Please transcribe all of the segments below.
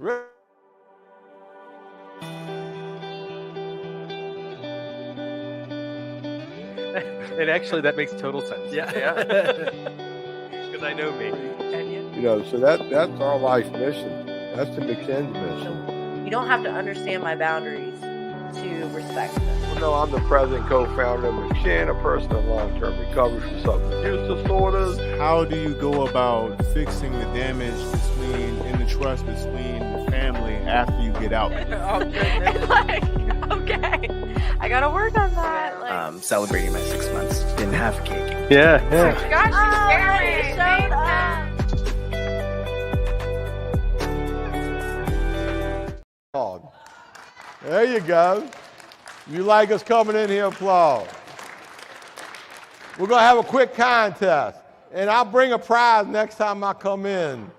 And actually, that makes total sense. Yeah. Because I know me. You know, so that's our life mission. That's the McShinn's mission. You don't have to understand my boundaries to respect them. Well, no, I'm the president, co-founder of McShinn, a person in long-term recovery from substance use disorders. How do you go about fixing the damage in the trust between the family after you get out? Okay, I gotta work on that. Celebrating my 6 months. Didn't have a cake. Yeah. There you go. You like us coming in here, applaud. We're going to have a quick contest, and I'll bring a prize next time I come in.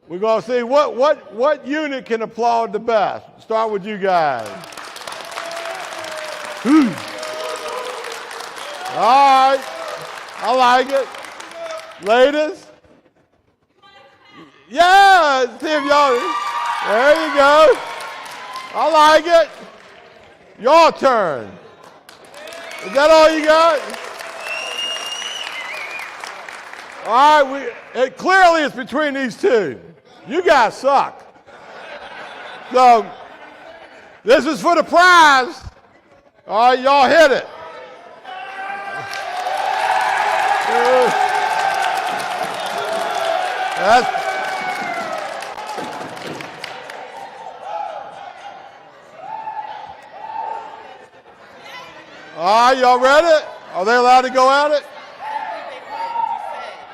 We're going to see what unit can applaud the best. Start with you guys. All right. I like it. Ladies? Yeah, see if y'all, there you go. I like it. Your turn. Is that all you got? All right, clearly it's between these two. You guys suck. So, this is for the prize. All right, y'all hit it. All right, y'all ready? Are they allowed to go at it?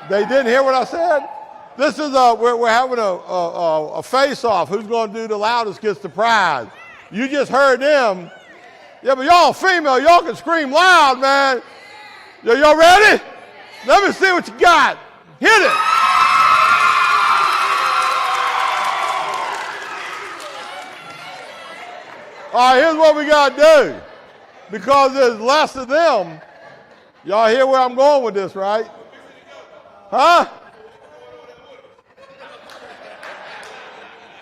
They didn't hear what I said? This is we're having a face-off. Who's going to do the loudest gets the prize. You just heard them. Yeah, but y'all female, y'all can scream loud, man. Y'all ready? Let me see what you got. Hit it. All right, here's what we got to do. Because there's less of them. Y'all hear where I'm going with this, right? Huh?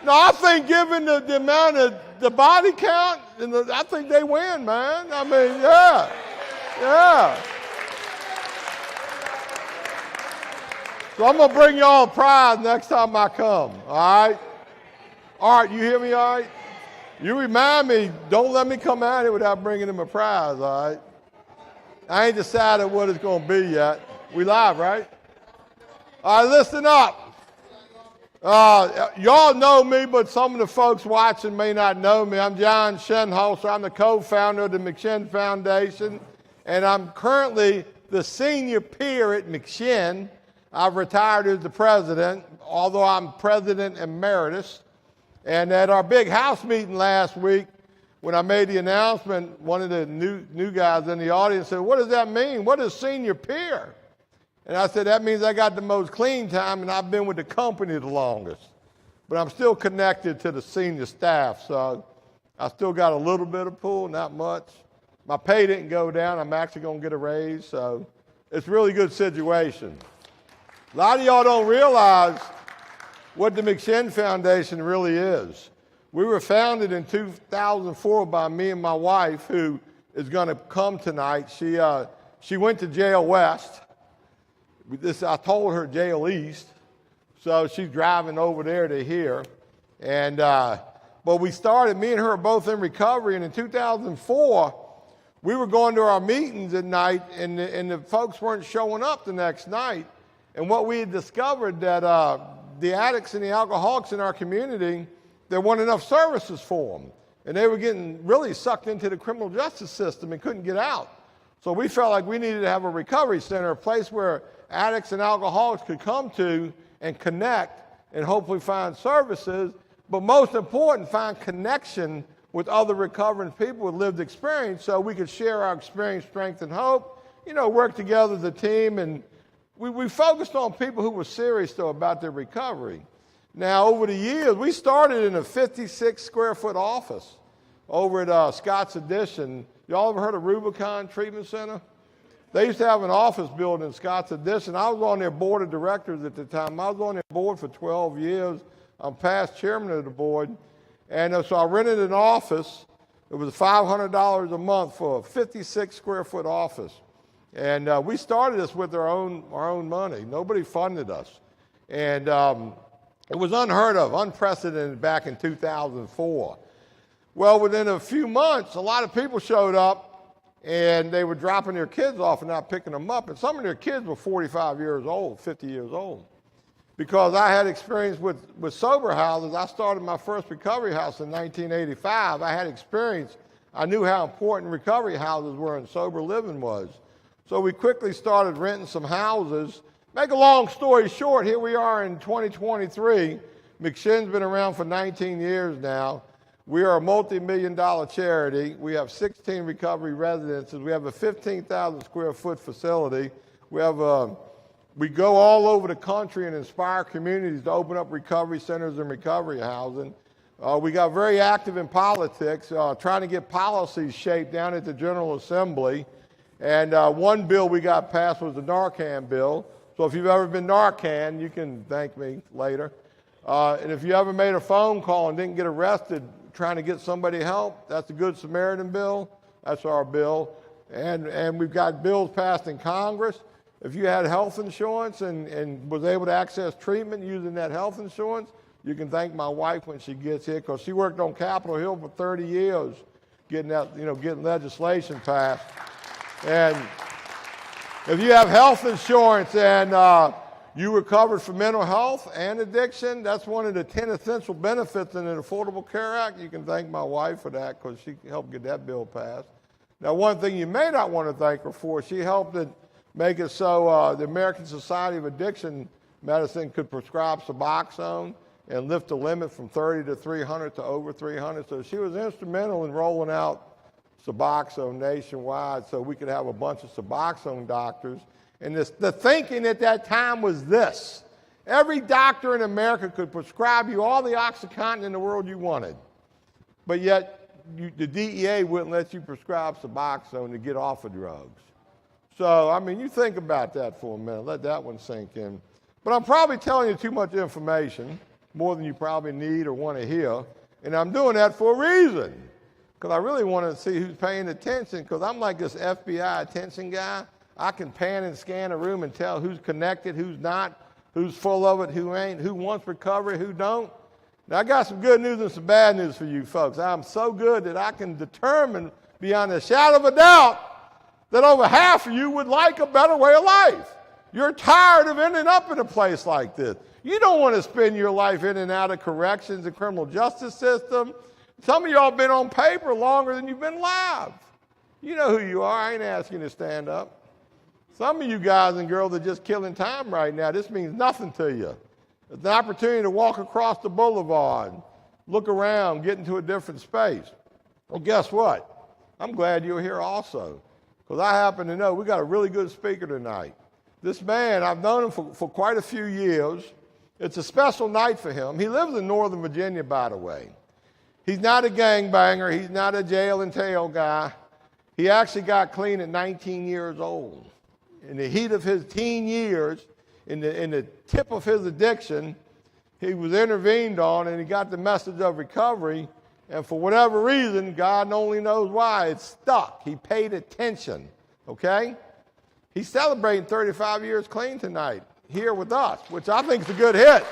No, I think given the amount of the body count, I think they win, man. I mean, yeah. So I'm going to bring y'all a prize next time I come, all right? All right, you hear me all right? You remind me, don't let me come out here without bringing him a prize, all right? I ain't decided what it's going to be yet. We live, right? All right, listen up. Y'all know me, but some of the folks watching may not know me. I'm John Shenholzer. I'm the co-founder of the McShinn Foundation, and I'm currently the senior peer at McShinn. I've retired as the president, although I'm president emeritus. And at our big house meeting last week, when I made the announcement, one of the new guys in the audience said, "What does that mean? What is senior peer?" And I said, "That means I got the most clean time and I've been with the company the longest. But I'm still connected to the senior staff, so I still got a little bit of pull, not much. My pay didn't go down. I'm actually going to get a raise, so it's a really good situation." A lot of y'all don't realize what the McShinn Foundation really is. We were founded in 2004 by me and my wife, who is going to come tonight. She went to Jail West. I told her Jail East, so she's driving over there to here. And but we started. Me and her are both in recovery, and in 2004, we were going to our meetings at night, and the folks weren't showing up the next night. And what we had discovered that the addicts and the alcoholics in our community, there weren't enough services for them. And they were getting really sucked into the criminal justice system and couldn't get out. So we felt like we needed to have a recovery center, a place where addicts and alcoholics could come to and connect and hopefully find services, but most important, find connection with other recovering people with lived experience so we could share our experience, strength, and hope, work together as a team. And we focused on people who were serious, though, about their recovery. Now, over the years, we started in a 56-square-foot office over at Scott's Addition. Y'all ever heard of Rubicon Treatment Center? They used to have an office building in Scott's Addition. I was on their board of directors at the time. I was on their board for 12 years. I'm past chairman of the board. And so I rented an office. It was $500 a month for a 56 square foot office. And we started this with our own money. Nobody funded us. And it was unheard of, unprecedented back in 2004. Well, within a few months, a lot of people showed up, and they were dropping their kids off and not picking them up. And some of their kids were 45 years old, 50 years old. Because I had experience with sober houses, I started my first recovery house in 1985. I had experience. I knew how important recovery houses were and sober living was. So we quickly started renting some houses. Make a long story short, here we are in 2023. McShin's been around for 19 years now. We are a multi-million-dollar charity. We have 16 recovery residences. We have a 15,000 square foot facility. We go all over the country and inspire communities to open up recovery centers and recovery housing. We got very active in politics, trying to get policies shaped down at the General Assembly. And one bill we got passed was the Narcan bill. So if you've ever been Narcan, you can thank me later. And if you ever made a phone call and didn't get arrested trying to get somebody help, that's the Good Samaritan bill. That's our bill. And we've got bills passed in Congress. If you had health insurance and was able to access treatment using that health insurance, you can thank my wife when she gets here, because she worked on Capitol Hill for 30 years getting legislation passed. And if you have health insurance and you recovered from mental health and addiction, that's one of the 10 essential benefits in the Affordable Care Act. You can thank my wife for that, because she helped get that bill passed. Now, one thing you may not want to thank her for, she helped make it so the American Society of Addiction Medicine could prescribe Suboxone and lift the limit from 30 to 300 to over 300. So she was instrumental in rolling out Suboxone nationwide so we could have a bunch of Suboxone doctors. And the thinking at that time was this: every doctor in America could prescribe you all the OxyContin in the world you wanted, but yet the DEA wouldn't let you prescribe Suboxone to get off of drugs. So, I mean, you think about that for a minute. Let that one sink in. But I'm probably telling you too much information, more than you probably need or want to hear, and I'm doing that for a reason, because I really want to see who's paying attention, because I'm like this FBI attention guy. I can pan and scan a room and tell who's connected, who's not, who's full of it, who ain't, who wants recovery, who don't. Now, I got some good news and some bad news for you folks. I'm so good that I can determine beyond a shadow of a doubt that over half of you would like a better way of life. You're tired of ending up in a place like this. You don't want to spend your life in and out of corrections and criminal justice system. Some of y'all been on paper longer than you've been alive. You know who you are. I ain't asking you to stand up. Some of you guys and girls are just killing time right now. This means nothing to you. It's an opportunity to walk across the boulevard, look around, get into a different space. Well, guess what? I'm glad you're here also, because I happen to know we got a really good speaker tonight. This man, I've known him for quite a few years. It's a special night for him. He lives in Northern Virginia, by the way. He's not a gangbanger. He's not a jail and tail guy. He actually got clean at 19 years old. In the heat of his teen years, in the tip of his addiction, he was intervened on, and he got the message of recovery. And for whatever reason, God only knows why, it stuck. He paid attention, okay? He's celebrating 35 years clean tonight here with us, which I think is a good hit.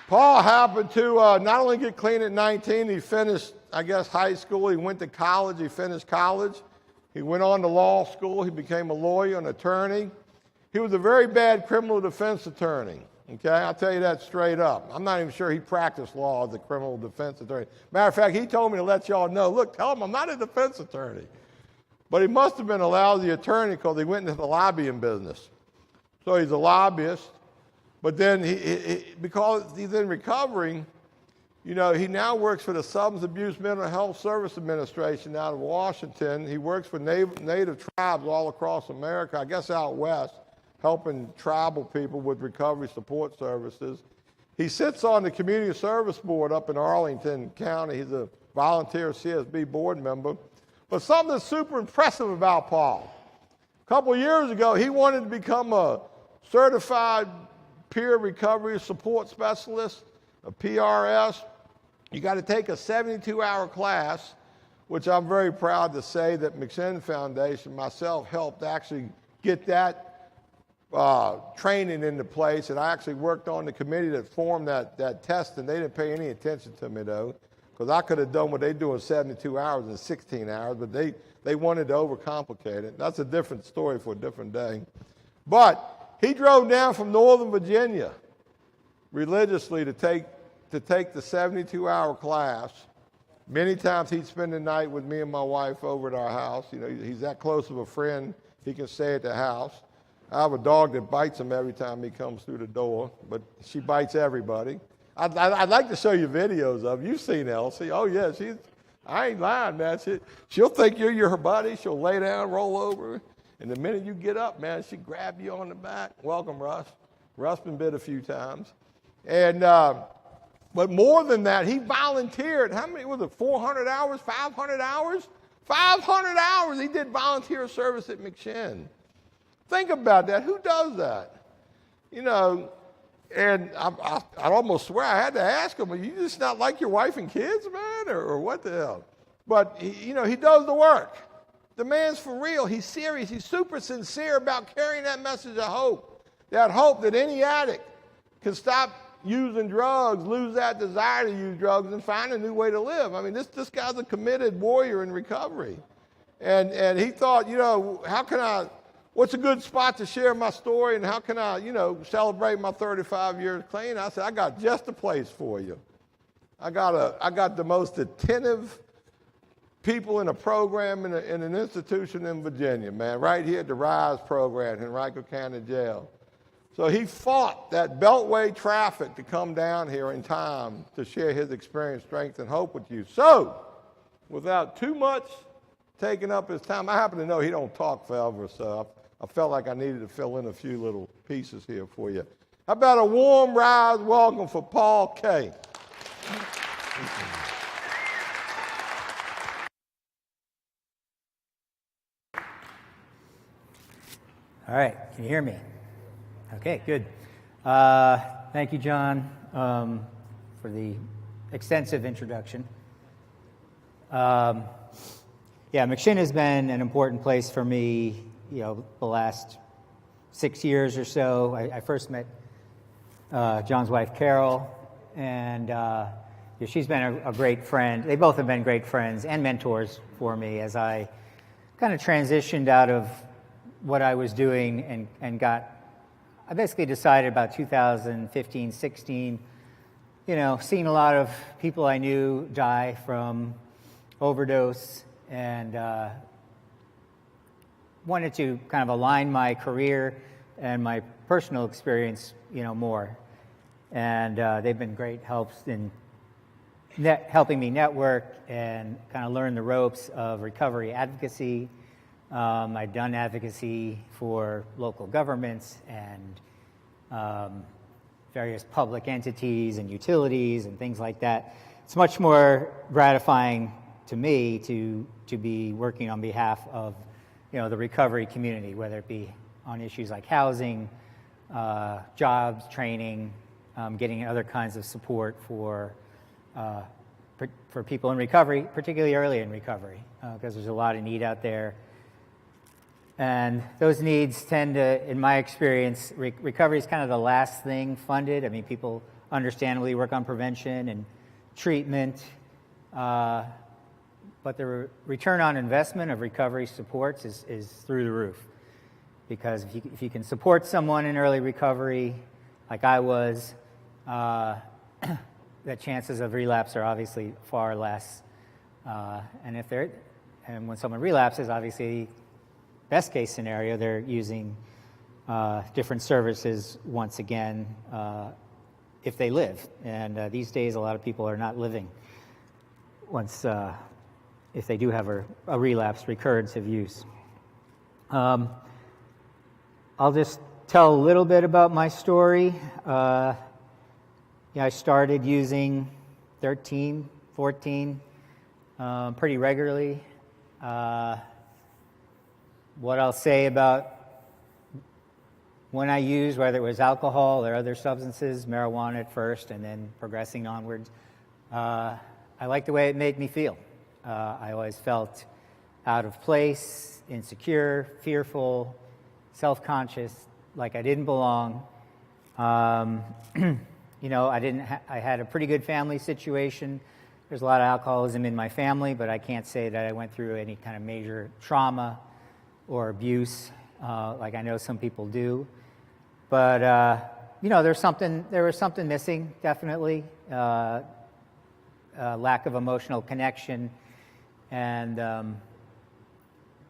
Paul happened to not only get clean at 19, he finished, I guess, high school. He went to college. He finished college. He went on to law school. He became a lawyer, an attorney. He was a very bad criminal defense attorney. Okay, I'll tell you that straight up. I'm not even sure he practiced law as a criminal defense attorney. Matter of fact, he told me to let y'all know, look, tell him I'm not a defense attorney. But he must have been a lousy attorney because he went into the lobbying business. So he's a lobbyist. But then because he's in recovery, you know, he now works for the Substance Abuse Mental Health Service Administration out of Washington. He works for native tribes all across America, I guess out west, helping tribal people with recovery support services. He sits on the Community Service Board up in Arlington County. He's a volunteer CSB board member. But something that's super impressive about Paul. A couple of years ago, he wanted to become a certified peer recovery support specialist, a PRS. You got to take a 72-hour class, which I'm very proud to say that McShin Foundation, myself, helped actually get that training into place. And I actually worked on the committee that formed that test, and they didn't pay any attention to me, though, because I could have done what they do in 72 hours in 16 hours, but they wanted to overcomplicate it. That's a different story for a different day. But he drove down from Northern Virginia religiously to take the 72-hour class. Many times he'd spend the night with me and my wife over at our house. You know, he's that close of a friend, he can stay at the house. I have a dog that bites him every time he comes through the door, but she bites everybody. I'd like to show you videos of it. You've seen Elsie. Oh, yeah, I ain't lying, man. She'll think you're her buddy. She'll lay down, roll over, and the minute you get up, man, she grab you on the back. Welcome, Russ. Russ been bit a few times. And but more than that, he volunteered. How many was it? 400 hours? 500 hours? 500 hours he did volunteer service at McShin. Think about that. Who does that? You know, and I'd almost swear I had to ask him, you just not like your wife and kids, man, or what the hell? But, he does the work. The man's for real. He's serious. He's super sincere about carrying that message of hope that any addict can stop using drugs, lose that desire to use drugs, and find a new way to live. I mean, this guy's a committed warrior in recovery. And he thought, what's a good spot to share my story, and how can I, celebrate my 35 years clean? I said, I got just a place for you. I got the most attentive people in a program in an institution in Virginia, man, right here at the RISE program, Henrico County Jail. So he fought that beltway traffic to come down here in time to share his experience, strength, and hope with you. So, without too much taking up his time, I happen to know he don't talk forever, so I felt like I needed to fill in a few little pieces here for you. How about a warm rise welcome for Paul K. All right, can you hear me? Okay, good. Thank you, John, for the extensive introduction. McShin has been an important place for me, the last 6 years or so. I first met John's wife, Carol, and she's been a great friend. They both have been great friends and mentors for me as I kind of transitioned out of what I was doing and I basically decided about 2015, 16, seeing a lot of people I knew die from overdose, and wanted to kind of align my career and my personal experience, more. And they've been great helps in helping me network and kind of learn the ropes of recovery advocacy. I've done advocacy for local governments and various public entities and utilities and things like that. It's much more gratifying to me to be working on behalf of the recovery community, whether it be on issues like housing, jobs, training, getting other kinds of support for people in recovery, particularly early in recovery, because there's a lot of need out there. And those needs tend to, in my experience, recovery is kind of the last thing funded. I mean, people understandably work on prevention and treatment, but the return on investment of recovery supports is through the roof. Because if you can support someone in early recovery, like I was, the chances of relapse are obviously far less. And when someone relapses, obviously, best case scenario, they're using different services once again if they live. And these days, a lot of people are not living once if they do have a relapse, recurrence of use. I'll just tell a little bit about my story. I started using 13, 14 pretty regularly. What I'll say about when I used, whether it was alcohol or other substances, marijuana at first and then progressing onwards, I liked the way it made me feel. I always felt out of place, insecure, fearful, self-conscious, like I didn't belong. You know, I had a pretty good family situation. There's a lot of alcoholism in my family, but I can't say that I went through any kind of major trauma or abuse, like I know some people do. But you know, there was something missing, definitely. Lack of emotional connection, and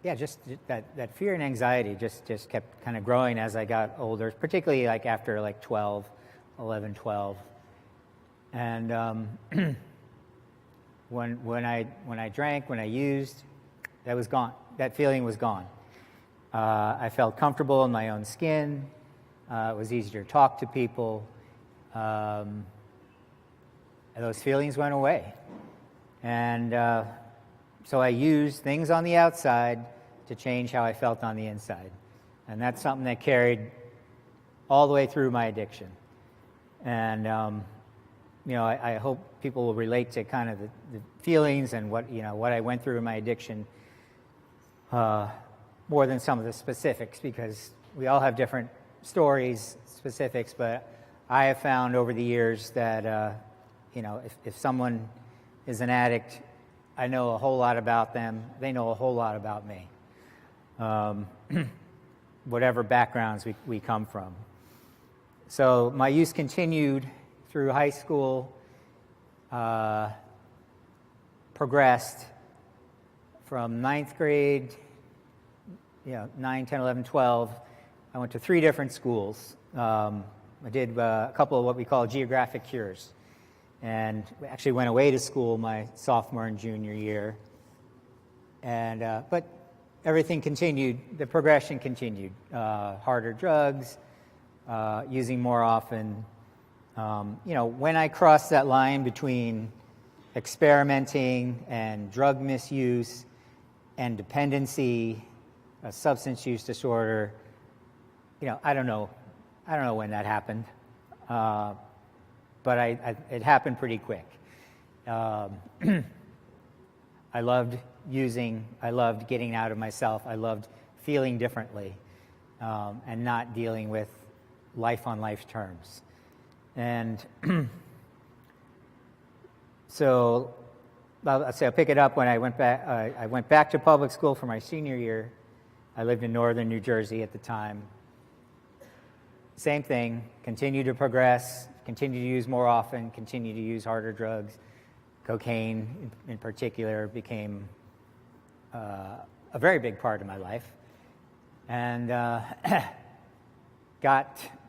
yeah, just that fear and anxiety just kept kind of growing as I got older, particularly like after like 11, 12. And when I drank, when I used, that was gone. That feeling was gone. I felt comfortable in my own skin. It was easier to talk to people. And those feelings went away. And so I used things on the outside to change how I felt on the inside. And that's something that carried all the way through my addiction. And you know, I hope people will relate to kind of the feelings and what I went through in my addiction more than some of the specifics, because we all have different stories, specifics, but I have found over the years that you know, if someone is an addict, I know a whole lot about them. They know a whole lot about me. Whatever backgrounds we come from. So my use continued through high school, progressed from 9th grade, 9, 10, 11, 12. I went to 3 different schools. I did a couple of what we call geographic cures. And we actually went away to school my sophomore and junior year. And but everything continued, the progression continued. Harder drugs, using more often. You know, when I crossed that line between experimenting and drug misuse and dependency, a substance use disorder, you know, I don't know when that happened, but it happened pretty quick. I loved using, I loved getting out of myself, I loved feeling differently, and not dealing with life on life terms. And so I'll pick it up when I went back. I went back to public school for my senior year. I lived in northern New Jersey at the time. Same thing, continue to progress, continue to use more often, continue to use harder drugs. Cocaine in particular became a very big part of my life. And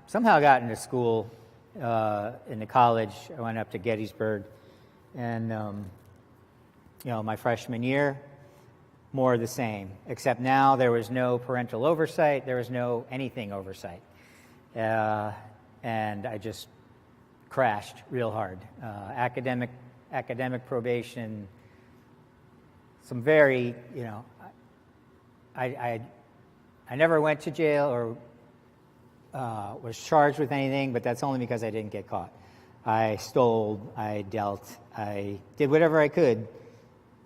somehow got into school, into college. I went up to Gettysburg. And, you know, my freshman year, more of the same, except now there was no parental oversight, there was no anything oversight. And I just crashed real hard. Academic probation, some very, you know, I never went to jail or was charged with anything, but that's only because I didn't get caught. I stole, I dealt, I did whatever I could.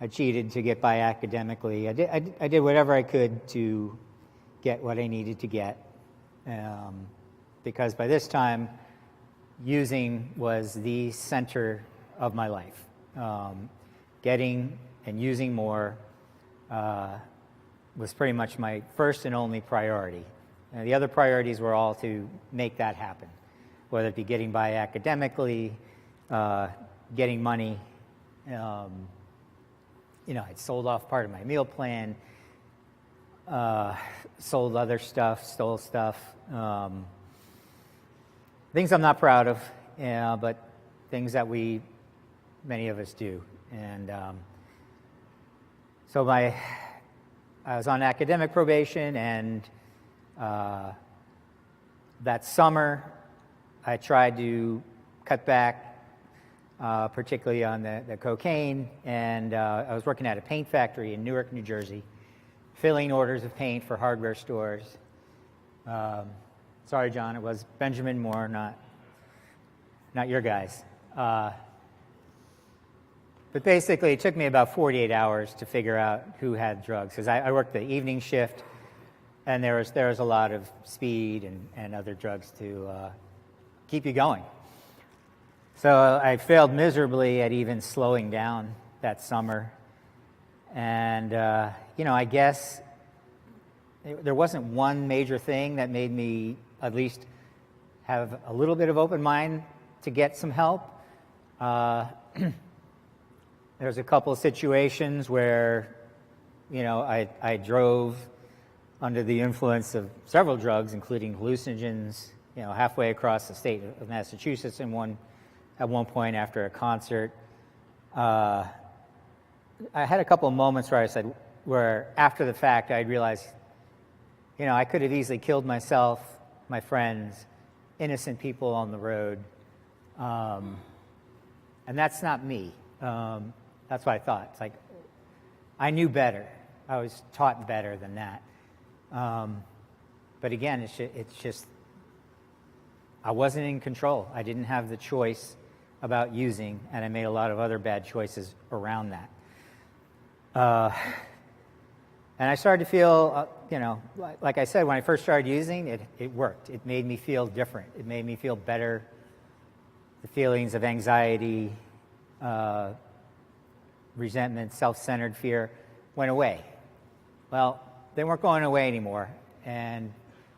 I cheated to get by academically. I did whatever I could to get what I needed to get. Because by this time, using was the center of my life. Getting and using more was pretty much my first and only priority. And the other priorities were all to make that happen, whether it be getting by academically, getting money. You know, I'd sold off part of my meal plan, sold other stuff, stole stuff. Things I'm not proud of, but things that many of us do. And so I was on academic probation, and that summer I tried to cut back particularly on the cocaine. And I was working at a paint factory in Newark, New Jersey, filling orders of paint for hardware stores. Sorry, John, it was Benjamin Moore, not your guys. But basically, it took me about 48 hours to figure out who had drugs, because I worked the evening shift, and there was a lot of speed and other drugs to keep you going. So I failed miserably at even slowing down that summer. And, I guess there wasn't one major thing that made me at least have a little bit of open mind to get some help. There's a couple of situations where, I drove under the influence of several drugs, including hallucinogens, halfway across the state of Massachusetts at one point after a concert. I had a couple of moments where after the fact I'd realized, I could have easily killed myself, my friends, innocent people on the road. And that's not me. That's what I thought. It's like, I knew better. I was taught better than that. But again, it's just, I wasn't in control. I didn't have the choice about using, and I made a lot of other bad choices around that. And I started to feel, like I said, when I first started using, it worked. It made me feel different. It made me feel better. The feelings of anxiety, resentment, self-centered fear went away. Well, they weren't going away anymore, and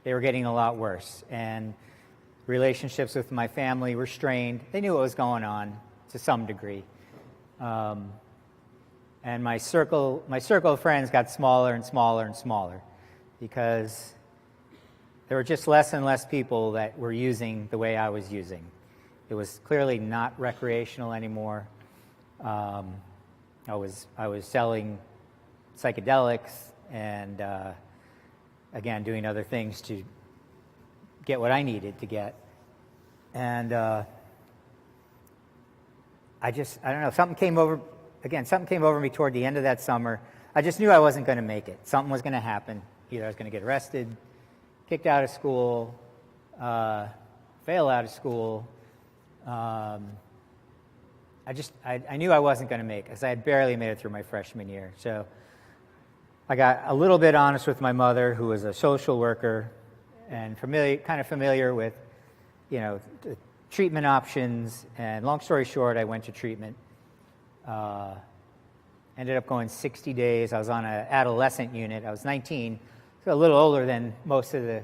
they were getting a lot worse. And relationships with my family were strained. They knew what was going on to some degree. And my circle of friends got smaller and smaller and smaller because there were just less and less people that were using the way I was using. It was clearly not recreational anymore. I was selling psychedelics and, again, doing other things to get what I needed to get. And I don't know, something came over me toward the end of that summer. I just knew I wasn't going to make it. Something was going to happen. Either I was going to get arrested, kicked out of school, fail out of school. I knew I wasn't going to make it, because I had barely made it through my freshman year. So I got a little bit honest with my mother, who was a social worker, and kind of familiar with, the treatment options. And long story short, I went to treatment. Ended up going 60 days. I was on an adolescent unit. I was 19, so a little older than most of the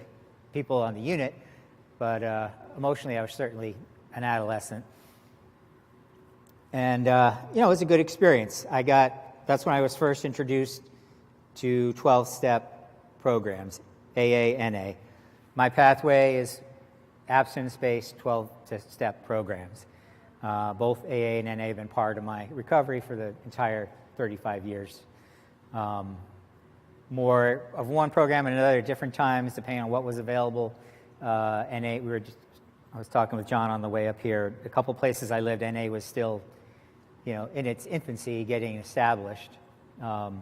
people on the unit, but emotionally I was certainly an adolescent. And, it was a good experience. That's when I was first introduced to 12-step programs, AA, NA. My pathway is abstinence-based 12-step programs. Both AA and NA have been part of my recovery for the entire 35 years. More of one program and another at different times, depending on what was available. NA, I was talking with John on the way up here. A couple places I lived, NA was still, in its infancy, getting established. But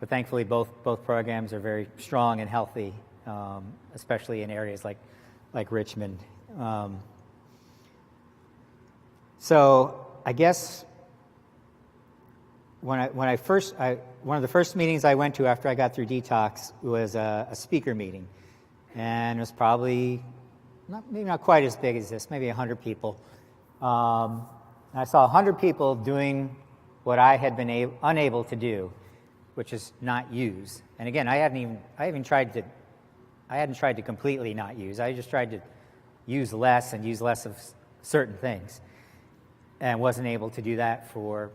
thankfully, both programs are very strong and healthy, especially in areas like Richmond. So I guess one of the first meetings I went to after I got through detox was a speaker meeting, and it was probably maybe not quite as big as this, maybe 100 people. I saw 100 people doing what I had been unable to do, which is not use. And again, I hadn't tried to completely not use. I just tried to use less and use less of certain things, and wasn't able to do that for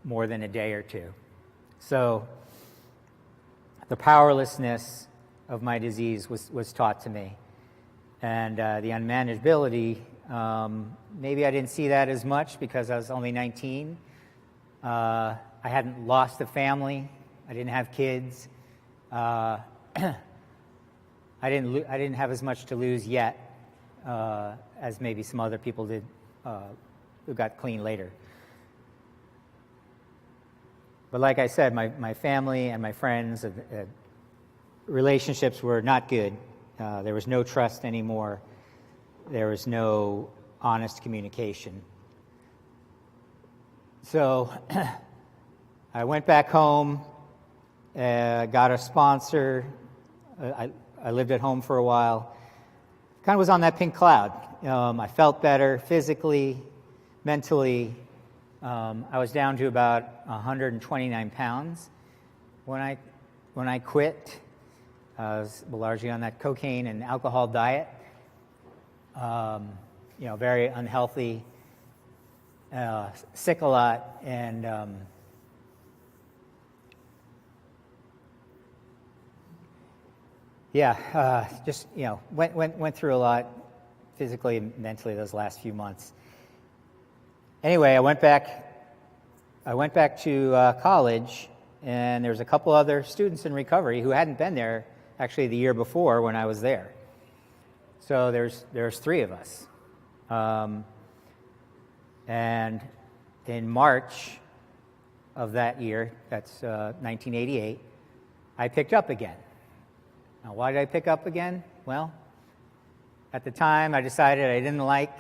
more than a day or two. So the powerlessness of my disease was taught to me, and the unmanageability, maybe I didn't see that as much because I was only 19. I hadn't lost a family. I didn't have kids. I didn't have as much to lose yet as maybe some other people did who got clean later. But like I said, my family and my friends, relationships were not good. There was no trust anymore. There was no honest communication. So I went back home, got a sponsor. I lived at home for a while. Kind of was on that pink cloud. I felt better physically, mentally. I was down to about 129 pounds when I quit. I was largely on that cocaine and alcohol diet. Very unhealthy, sick a lot, and just went through a lot physically and mentally those last few months. Anyway, I went back to college, and there was a couple other students in recovery who hadn't been there actually the year before when I was there. So there's three of us. And in March of that year, that's 1988, I picked up again. Now, why did I pick up again? Well, at the time, I decided I didn't like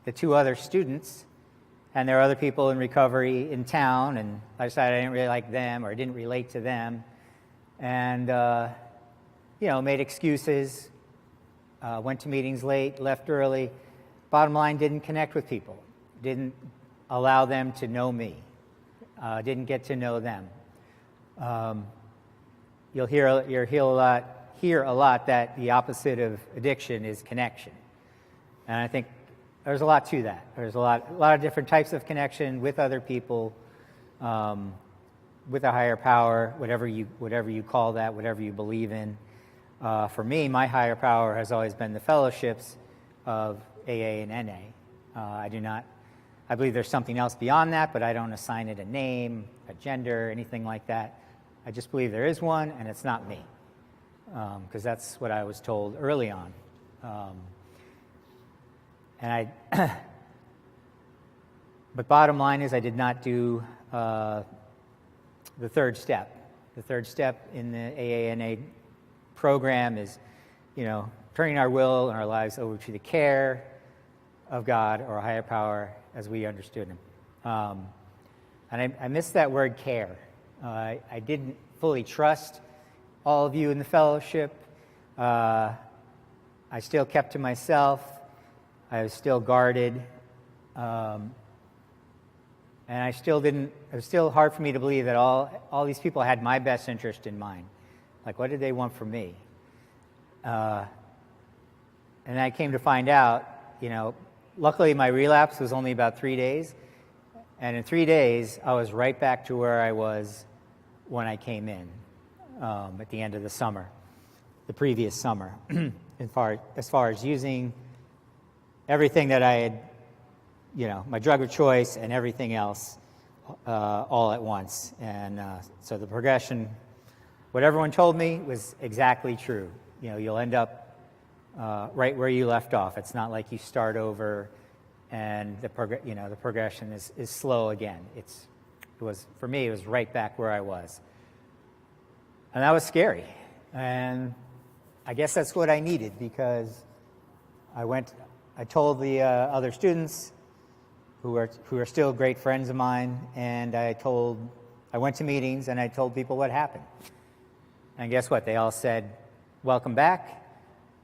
the two other students, and there are other people in recovery in town, and I decided I didn't really like them or I didn't relate to them, and made excuses, went to meetings late, left early. Bottom line, didn't connect with people, didn't allow them to know me, didn't get to know them. You'll hear a lot that the opposite of addiction is connection, and I think there's a lot to that. There's a lot of different types of connection with other people, with a higher power, whatever you call that, whatever you believe in. For me, my higher power has always been the fellowships of AA and NA. I believe there's something else beyond that, but I don't assign it a name, a gender, anything like that. I just believe there is one, and it's not me, because that's what I was told early on. But bottom line is I did not do the third step. The third step in the AA&A program is, turning our will and our lives over to the care of God or a higher power as we understood him. And I missed that word care. I didn't fully trust all of you in the fellowship. I still kept to myself. I was still guarded. And it was still hard for me to believe that all these people had my best interest in mind. Like, what did they want from me? And I came to find out, luckily my relapse was only about 3 days. And in 3 days, I was right back to where I was when I came in at the end of the summer, the previous summer, as far as using everything that I had, my drug of choice and everything else all at once. And so the progression, what everyone told me was exactly true. You'll end up right where you left off. It's not like you start over and the progression is slow again. For me, it was right back where I was. And that was scary. And I guess that's what I needed, because I told the other students who are still great friends of mine, and I went to meetings and I told people what happened. And guess what? They all said, "Welcome back.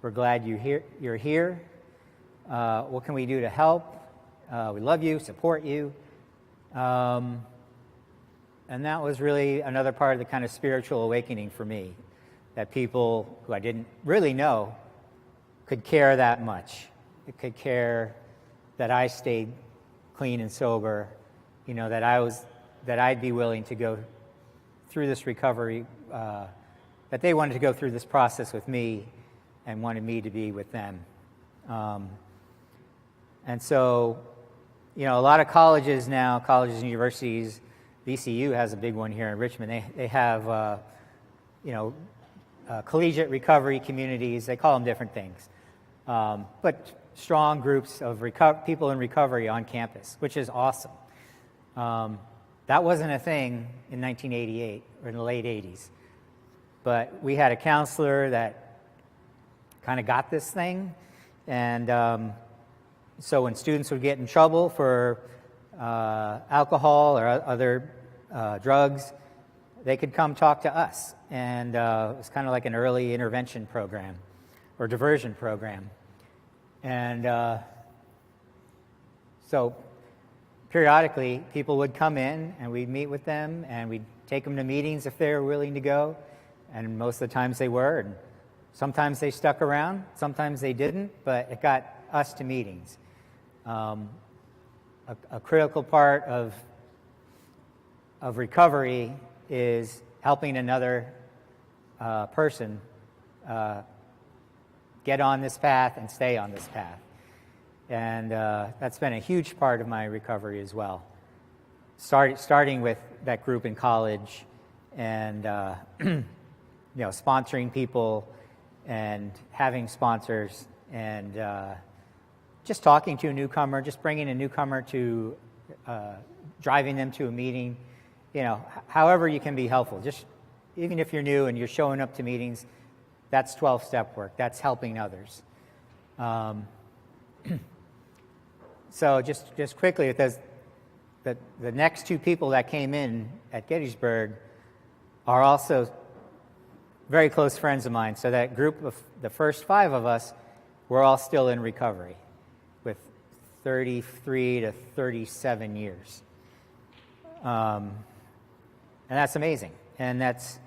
We're glad you're here. What can we do to help? We love you, support you." And that was really another part of the kind of spiritual awakening for me, that people who I didn't really know could care that much. It could care that I stayed clean and sober, that I'd be willing to go through this recovery, that they wanted to go through this process with me and wanted me to be with them. And so, a lot of colleges now, colleges and universities, VCU has a big one here in Richmond. They have, collegiate recovery communities. They call them different things. but strong groups of people in recovery on campus, which is awesome. That wasn't a thing in 1988 or in the late 80s. But we had a counselor that kind of got this thing. And so when students would get in trouble for alcohol or other drugs, they could come talk to us. And it was kind of like an early intervention program or diversion program. And so periodically, people would come in, and we'd meet with them, and we'd take them to meetings if they were willing to go, and most of the times they were, and sometimes they stuck around, sometimes they didn't, but it got us to meetings. A critical part of recovery is helping another person get on this path and stay on this path. And that's been a huge part of my recovery as well. Starting with that group in college and sponsoring people and having sponsors and just talking to a newcomer, just bringing a newcomer to, driving them to a meeting, however you can be helpful. Just even if you're new and you're showing up to meetings, that's 12-step work. That's helping others. So just quickly, the next two people that came in at Gettysburg are also very close friends of mine. So that group of the first 5 of us, we're all still in recovery with 33 to 37 years. And that's amazing. And that's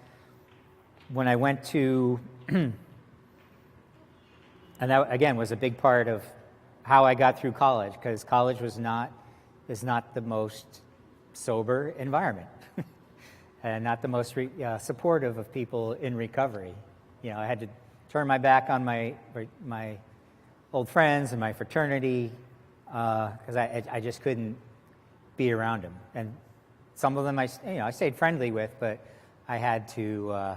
when I went to, and that again was a big part of how I got through college, because college is not the most sober environment and not the most supportive of people in recovery. I had to turn my back on my old friends and my fraternity because I just couldn't be around them. And some of them I stayed friendly with, but I had to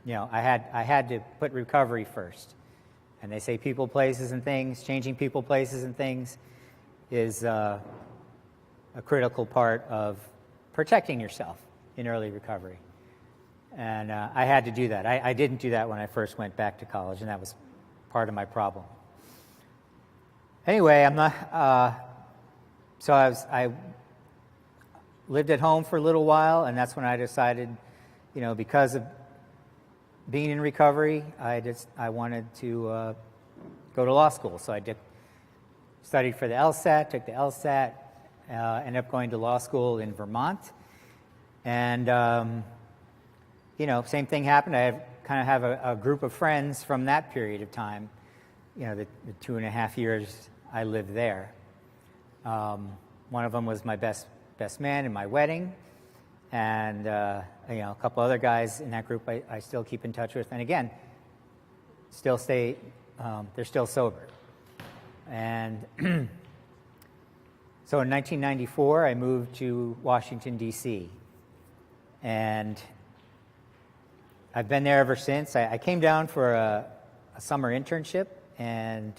I had to put recovery first. And they say people, places, and things, changing people, places, and things is a critical part of protecting yourself in early recovery. And I had to do that. I didn't do that when I first went back to college, and that was part of my problem. Anyway, I'm not, so I lived at home for a little while, and that's when I decided, because of being in recovery, I wanted to go to law school. So I studied for the LSAT, took the LSAT, ended up going to law school in Vermont. And, same thing happened. I have a group of friends from that period of time, the 2.5 years I lived there. One of them was my best man in my wedding. And, a couple other guys in that group I still keep in touch with. And again, they're still sober. And so in 1994, I moved to Washington, D.C. And I've been there ever since. I came down for a summer internship, and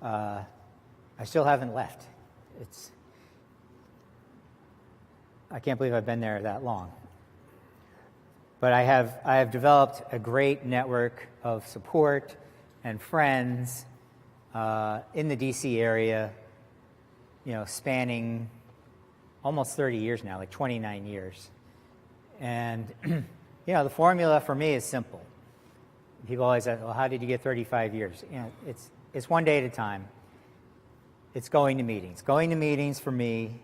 I still haven't left. I can't believe I've been there that long. But I have developed a great network of support and friends in the D.C. area, spanning almost 30 years now, like 29 years. And, the formula for me is simple. People always ask, well, how did you get 35 years? It's one day at a time. It's going to meetings. Going to meetings for me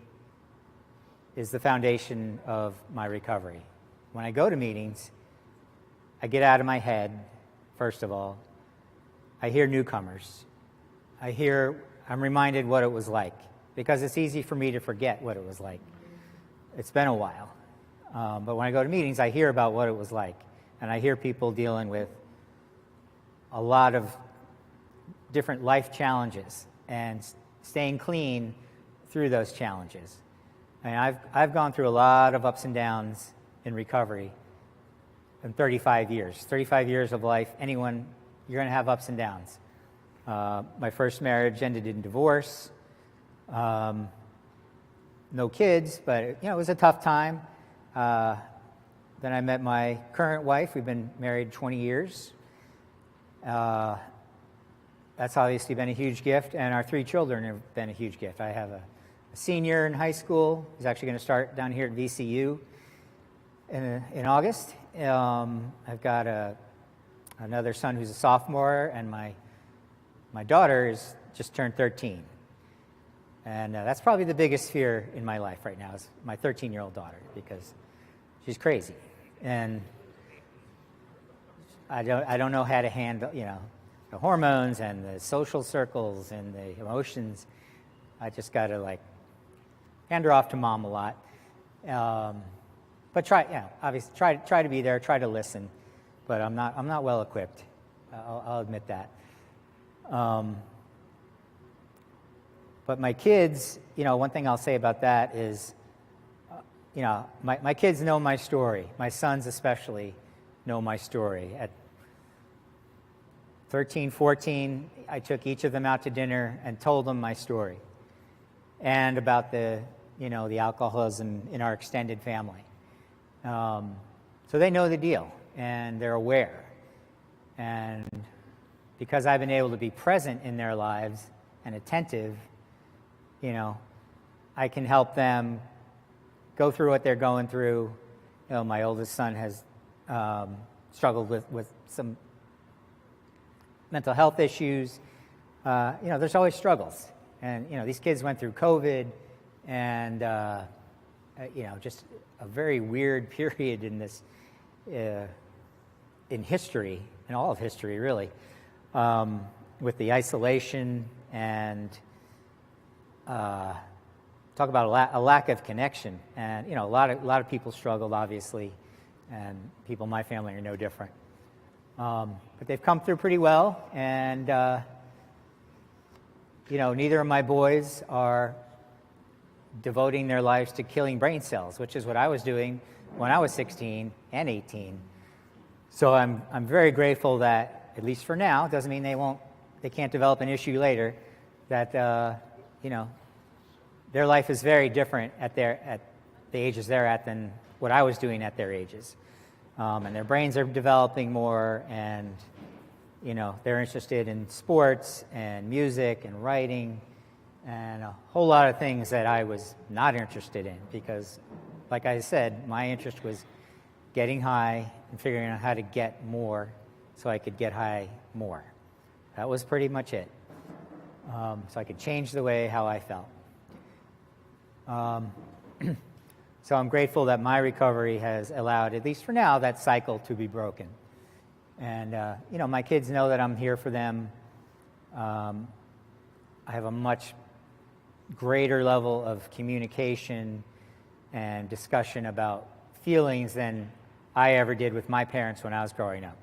is the foundation of my recovery. When I go to meetings, I get out of my head, first of all. I hear newcomers. I'm reminded what it was like, because it's easy for me to forget what it was like. It's been a while. But when I go to meetings, I hear about what it was like. And I hear people dealing with a lot of different life challenges and staying clean through those challenges. And I've gone through a lot of ups and downs in recovery in 35 years. 35 years of life, anyone you're going to have ups and downs. My first marriage ended in divorce. No kids, but it was a tough time. Then I met my current wife. We've been married 20 years. That's obviously been a huge gift, and our 3 children have been a huge gift. I have a senior in high school. He's actually going to start down here at VCU in August. I've got another son who's a sophomore, and my daughter is just turned 13. And that's probably the biggest fear in my life right now is my 13-year-old daughter, because she's crazy, and I don't know how to handle the hormones and the social circles and the emotions. I just got to hand her off to mom a lot, but obviously try to be there, try to listen, but I'm not well equipped. I'll admit that. But my kids, one thing I'll say about that is, my kids know my story. My sons especially know my story. At 13, 14, I took each of them out to dinner and told them my story and about the alcoholism in our extended family. So they know the deal and they're aware. And because I've been able to be present in their lives and attentive, I can help them go through what they're going through. My oldest son has struggled with some mental health issues. There's always struggles. And, these kids went through COVID and, just a very weird period in this, in history, in all of history, really, with the isolation and talk about a lack of connection. And, a lot of people struggled, obviously, and people in my family are no different. But they've come through pretty well, and, neither of my boys are devoting their lives to killing brain cells, which is what I was doing when I was 16 and 18. So I'm very grateful that, at least for now, doesn't mean they can't develop an issue later, that, their life is very different at the ages they're at than what I was doing at their ages. And their brains are developing more, and, they're interested in sports and music and writing and a whole lot of things that I was not interested in because, like I said, my interest was getting high and figuring out how to get more so I could get high more. That was pretty much it. So I could change the way how I felt. So I'm grateful that my recovery has allowed, at least for now, that cycle to be broken. And, my kids know that I'm here for them. I have a much greater level of communication and discussion about feelings than I ever did with my parents when I was growing up.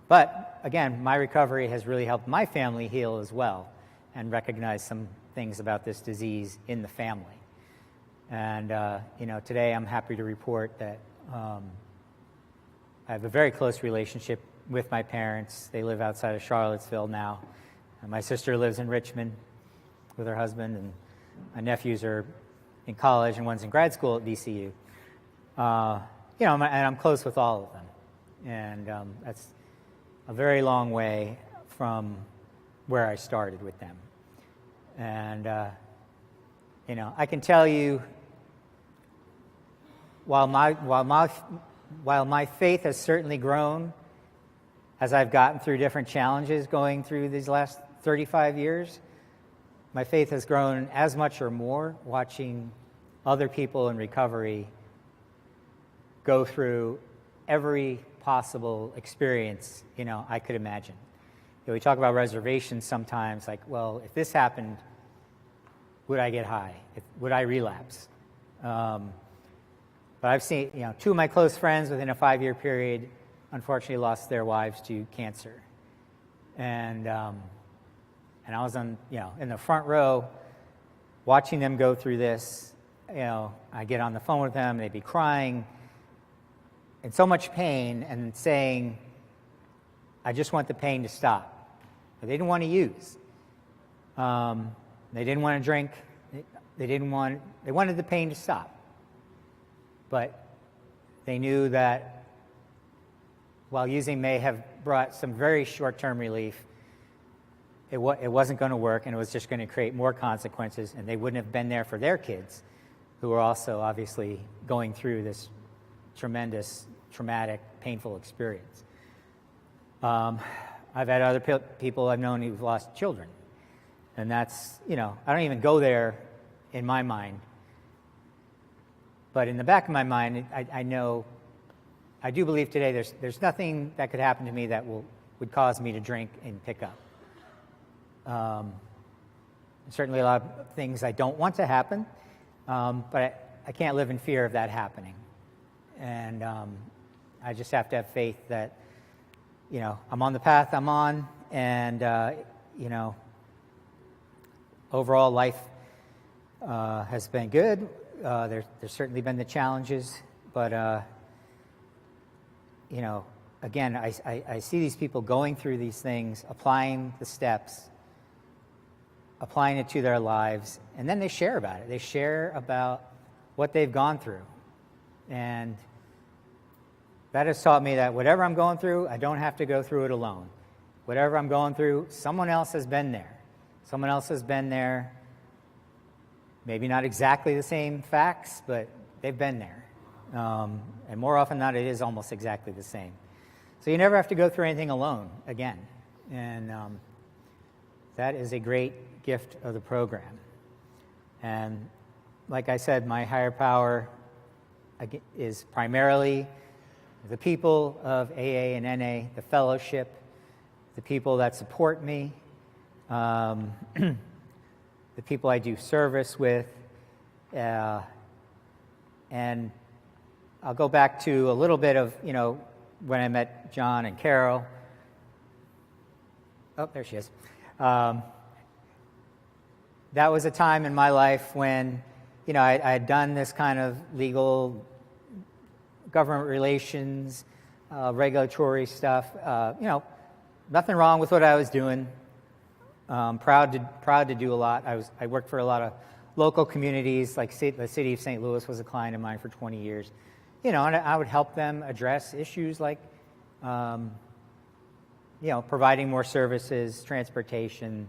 But, again, my recovery has really helped my family heal as well and recognize some things about this disease in the family. And, today I'm happy to report that I have a very close relationship with my parents. They live outside of Charlottesville now. And my sister lives in Richmond with her husband, and my nephews are in college, and one's in grad school at VCU. And I'm close with all of them. And that's a very long way from where I started with them. And, I can tell you, while my faith has certainly grown as I've gotten through different challenges going through these last 35 years, my faith has grown as much or more watching other people in recovery go through every possible experience, I could imagine. We talk about reservations sometimes, like, well, if this happened, would I get high? Would I relapse? But I've seen, 2 of my close friends within a 5-year period unfortunately lost their wives to cancer. And I was in the front row watching them go through this. I get on the phone with them, they'd be crying in so much pain and saying, I just want the pain to stop. But they didn't want to use. They didn't want to drink. They wanted the pain to stop. But they knew that while using may have brought some very short-term relief, it wasn't going to work, and it was just going to create more consequences, and they wouldn't have been there for their kids, who were also obviously going through this tremendous, traumatic, painful experience. I've had other people I've known who've lost children, and that's, I don't even go there in my mind. But in the back of my mind, I know, I do believe today there's nothing that could happen to me that would cause me to drink and pick up. Certainly a lot of things I don't want to happen, but I can't live in fear of that happening. And I just have to have faith that, I'm on the path I'm on, and, overall life has been good. There's certainly been the challenges, but, again, I see these people going through these things, applying the steps, applying it to their lives, and then they share about it. They share about what they've gone through. And that has taught me that whatever I'm going through, I don't have to go through it alone. Whatever I'm going through, someone else has been there. Someone else has been there. Maybe not exactly the same facts, but they've been there. And more often than not, it is almost exactly the same. So you never have to go through anything alone again. And that is a great gift of the program. And like I said, my higher power is primarily the people of AA and NA, the fellowship, the people that support me, the people I do service with, and I'll go back to a little bit of, when I met John and Carol. Oh, there she is. That was a time in my life when, I had done this kind of legal government relations, regulatory stuff. Nothing wrong with what I was doing. Proud to do a lot. I worked for a lot of local communities, like the city of St. Louis was a client of mine for 20 years. And I would help them address issues like, providing more services, transportation,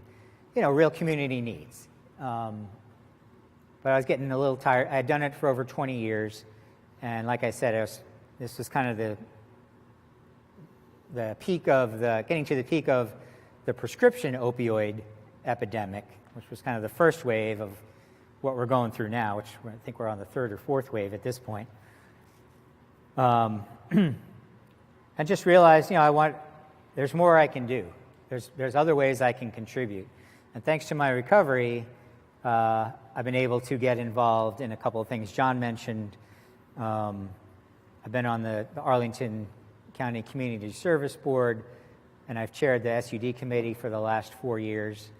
real community needs. But I was getting a little tired. I had done it for over 20 years, and like I said, this was kind of the peak of getting to the peak of the prescription opioid epidemic, which was kind of the first wave of what we're going through now, which I think we're on the third or fourth wave at this point. And just realized, there's more I can do. There's other ways I can contribute. And thanks to my recovery, I've been able to get involved in a couple of things. John mentioned I've been on the Arlington County Community Service Board, and I've chaired the SUD committee for the last 4 years.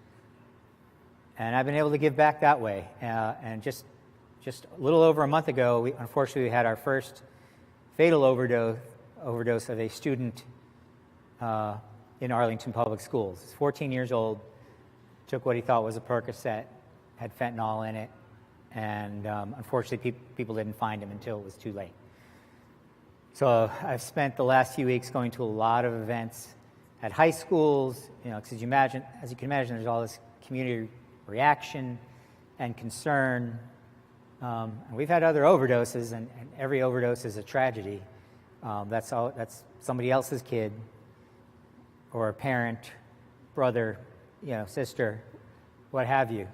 And I've been able to give back that way. And just a little over a month ago, unfortunately, we had our first fatal overdose of a student in Arlington Public Schools. He's 14 years old, took what he thought was a Percocet, had fentanyl in it, and unfortunately people didn't find him until it was too late. So I've spent the last few weeks going to a lot of events at high schools, because as you can imagine, there's all this community reaction and concern. And we've had other overdoses, and every overdose is a tragedy. That's somebody else's kid, or a parent, brother, sister, what have you.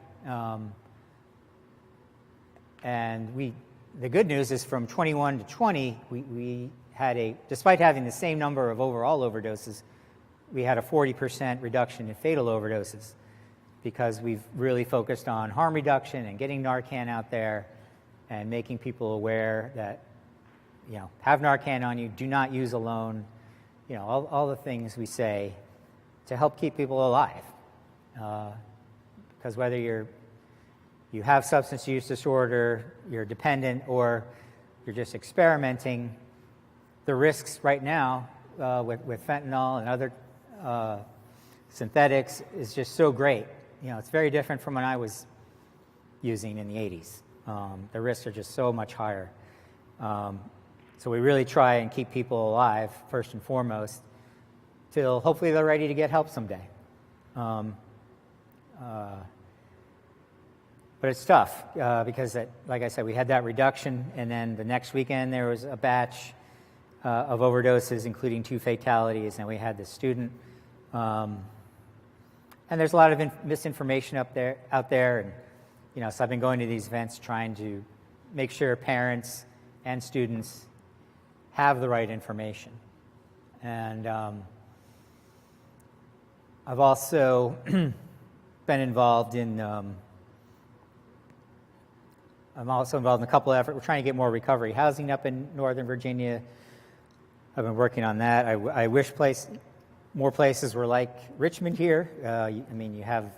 And the good news is from 21 to 20, we had despite having the same number of overall overdoses, we had a 40% reduction in fatal overdoses, because we've really focused on harm reduction and getting Narcan out there and making people aware that, have Narcan on you, do not use alone, all the things we say to help keep people alive. Because whether you have substance use disorder, you're dependent, or you're just experimenting, the risks right now with fentanyl and other synthetics is just so great. You know, it's very different from when I was using in the 80s. The risks are just so much higher. So we really try and keep people alive, first and foremost, till hopefully they're ready to get help someday. But it's tough because, like I said, we had that reduction, and then the next weekend there was a batch of overdoses, including 2 fatalities, and we had this student. And there's a lot of misinformation out there, and you know, so I've been going to these events trying to make sure parents and students have the right information. And I've also been involved in. I'm also involved in a couple of efforts. We're trying to get more recovery housing up in Northern Virginia. I've been working on that. I wish more places were like Richmond here. I mean, you have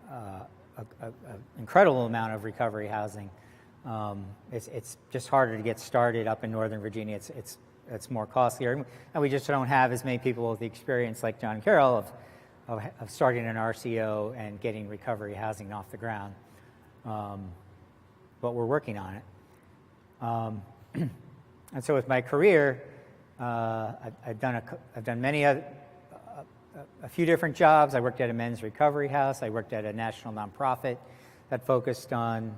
an incredible amount of recovery housing. It's just harder to get started up in Northern Virginia. It's more costlier, and we just don't have as many people with the experience like John Carroll of starting an RCO and getting recovery housing off the ground. But we're working on it. And so with my career, I've done many other, a few different jobs. I worked at a men's recovery house. I worked at a national nonprofit that focused on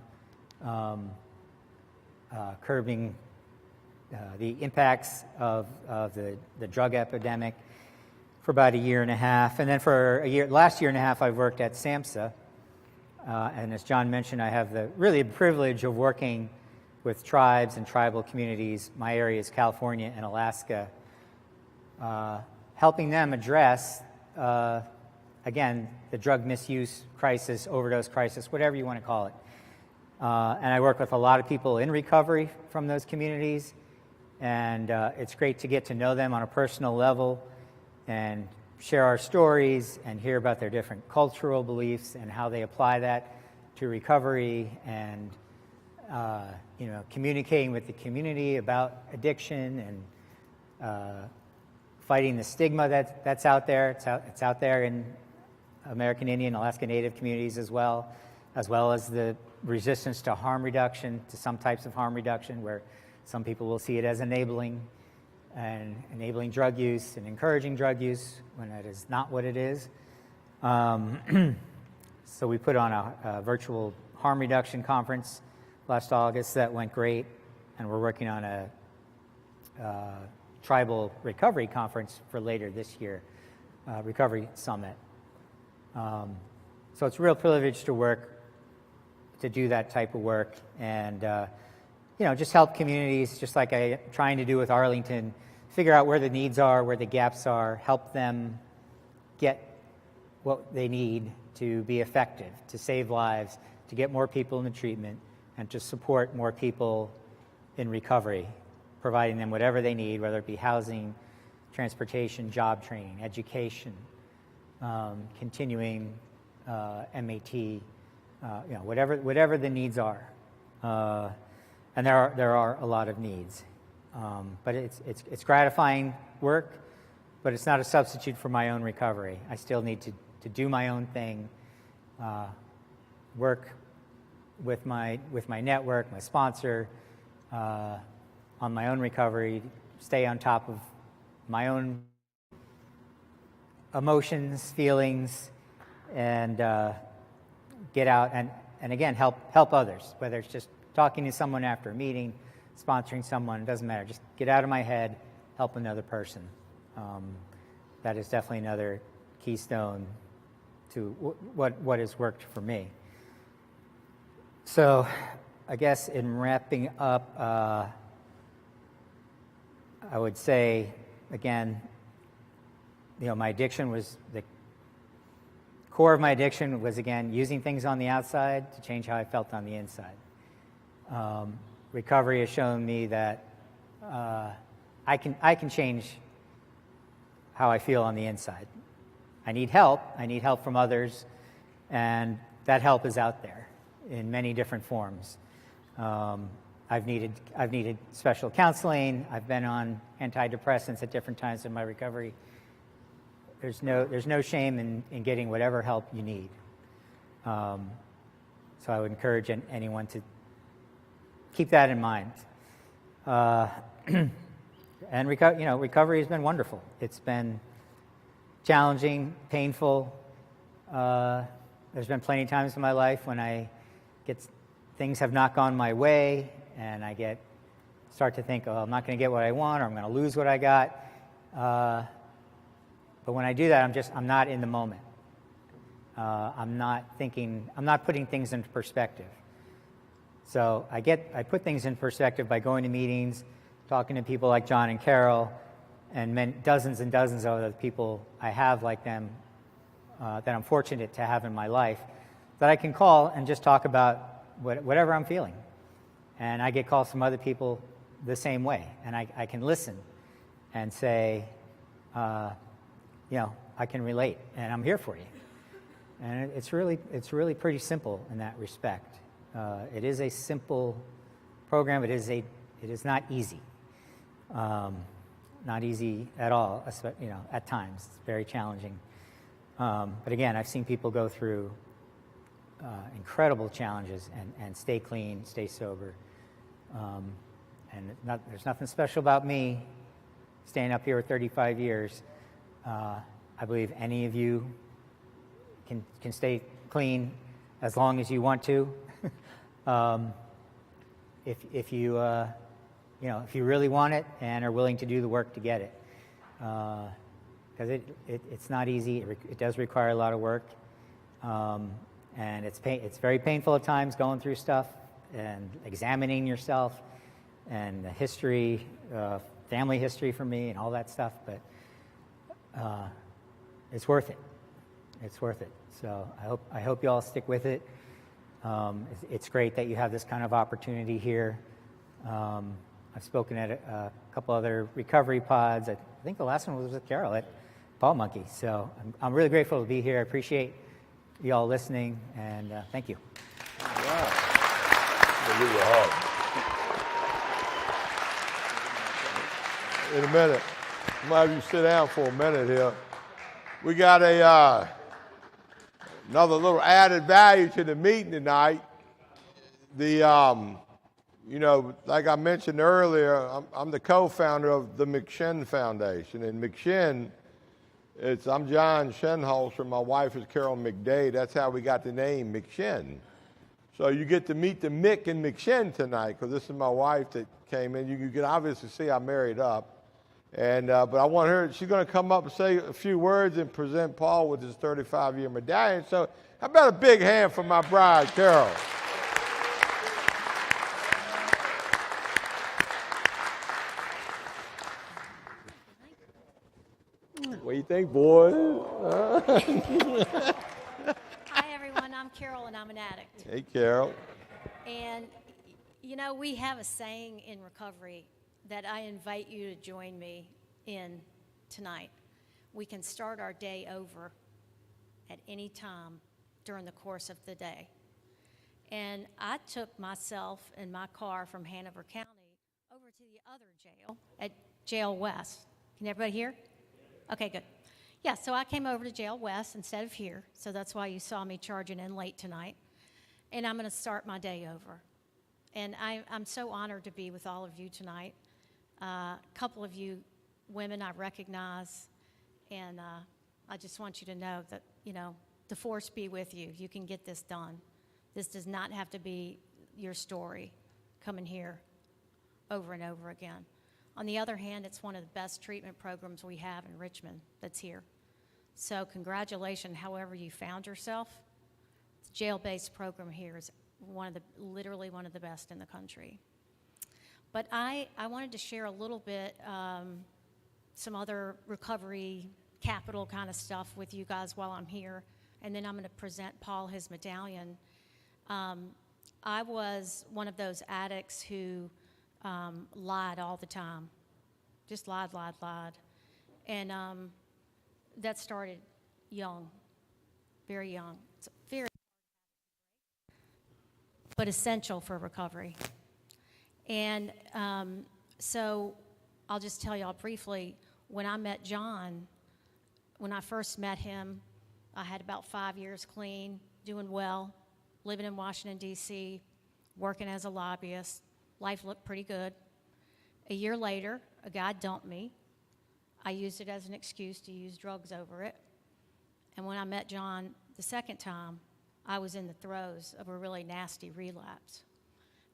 curbing the impacts of the drug epidemic for about a year and a half. And then for last year and a half, I've worked at SAMHSA. And as John mentioned, I have the privilege of working with tribes and tribal communities. My area is California and Alaska, helping them address, again, the drug misuse crisis, overdose crisis, whatever you want to call it. And I work with a lot of people in recovery from those communities, and it's great to get to know them on a personal level and share our stories and hear about their different cultural beliefs and how they apply that to recovery, and communicating with the community about addiction and fighting the stigma that's out there. It's out there in American Indian, Alaska Native communities as well as the resistance to harm reduction, to some types of harm reduction, where some people will see it as enabling drug use and encouraging drug use when that is not what it is. So we put on a virtual harm reduction conference last August that went great, and we're working on a tribal recovery conference for later this year, recovery summit. So it's a real privilege to do that type of work, and just help communities, just like I'm trying to do with Arlington, figure out where the needs are, where the gaps are, help them get what they need to be effective, to save lives, to get more people into treatment, and to support more people in recovery, providing them whatever they need, whether it be housing, transportation, job training, education, continuing MAT, whatever the needs are. And there are a lot of needs. But it's gratifying work, but it's not a substitute for my own recovery. I still need to do my own thing, work with my network, my sponsor, on my own recovery, stay on top of my own emotions, feelings, and get out and again help others, whether it's just talking to someone after a meeting, sponsoring someone, it doesn't matter. Just get out of my head, help another person. That is definitely another keystone to what has worked for me. So I guess in wrapping up, I would say, again, my addiction was, the core of my addiction was, again, using things on the outside to change how I felt on the inside. Recovery has shown me that I can change how I feel on the inside. I need help. I need help from others, and that help is out there in many different forms. I've needed special counseling. I've been on antidepressants at different times in my recovery, there's no shame in getting whatever help you need. So I would encourage anyone to keep that in mind. And recovery has been wonderful. It's been challenging, painful. There's been plenty of times in my life when things have not gone my way, and I start to think, oh, I'm not going to get what I want, or I'm going to lose what I got. But when I do that, I'm not in the moment. I'm not putting things into perspective. So I put things in perspective by going to meetings, talking to people like John and Carol, and dozens and dozens of other people I have like them that I'm fortunate to have in my life, that I can call and just talk about whatever I'm feeling. And I get calls from other people the same way, and I can listen and say, I can relate, and I'm here for you. And it's really pretty simple in that respect. It is a simple program. It is not easy. Not easy at all. At times it's very challenging. But again, I've seen people go through incredible challenges and stay clean, stay sober. And there's nothing special about me staying up here with 35 years. I believe any of you can stay clean as long as you want to. If you really want it and are willing to do the work to get it, because it's not easy. It does require a lot of work, and it's very painful at times going through stuff and examining yourself and the history, family history for me and all that stuff. But it's worth it. It's worth it. So I hope you all stick with it. It's great that you have this kind of opportunity here. I've spoken at a couple other recovery pods. I think the last one was with Carol at Paul Monkey. So I'm really grateful to be here. I appreciate you all listening, and thank you. Wow. In a minute, I'm going to have you sit down for a minute here. We got another little added value to the meeting tonight. Like I mentioned earlier, I'm the co-founder of the McShin Foundation. And McShin, I'm John Shenholzer, my wife is Carol McDade. That's how we got the name McShin. So you get to meet the Mick and McShin tonight, because this is my wife that came in. You can obviously see I married up. And but I want her, she's going to come up and say a few words and present Paul with his 35-year medallion. So how about a big hand for my bride, Carol? What do you think, boys? Hi, everyone. I'm Carol, and I'm an addict. Hey, Carol. And, we have a saying in recovery that I invite you to join me in tonight. We can start our day over at any time during the course of the day. And I took myself and my car from Hanover County over to the other jail, at Jail West. Can everybody hear? Okay, good. Yeah, so I came over to Jail West instead of here, so that's why you saw me charging in late tonight. And I'm going to start my day over. And I'm so honored to be with all of you tonight. A couple of you women I recognize, and I just want you to know that, the force be with you. You can get this done. This does not have to be your story coming here over and over again. On the other hand, it's one of the best treatment programs we have in Richmond that's here. So congratulations, however you found yourself. The jail-based program here is literally one of the best in the country. But I wanted to share a little bit, some other recovery capital kind of stuff with you guys while I'm here, and then I'm going to present Paul his medallion. I was one of those addicts who lied all the time, just lied. And that started young, very young. It's very, but essential for recovery. And so I'll just tell y'all briefly, when I met John, When I first met him, I had about 5 years clean, doing well, living in Washington, D.C., working as a lobbyist. Life looked pretty good. A year later, a guy dumped me. I used it as an excuse to use drugs over it. And when I met John the second time, I was in the throes of a really nasty relapse.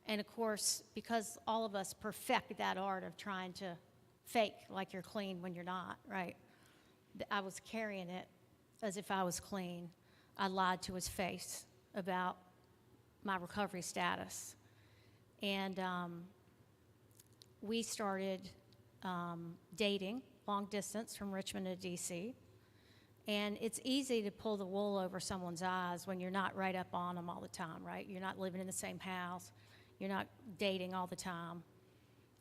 And of course, because all of us perfect that art of trying to fake like you're clean when you're not, right? I was carrying it as if I was clean. I lied to his face about my recovery status. And we started dating long distance from Richmond to DC. And it's easy to pull the wool over someone's eyes when you're not right up on them all the time, right? You're not living in the same house. You're not dating all the time.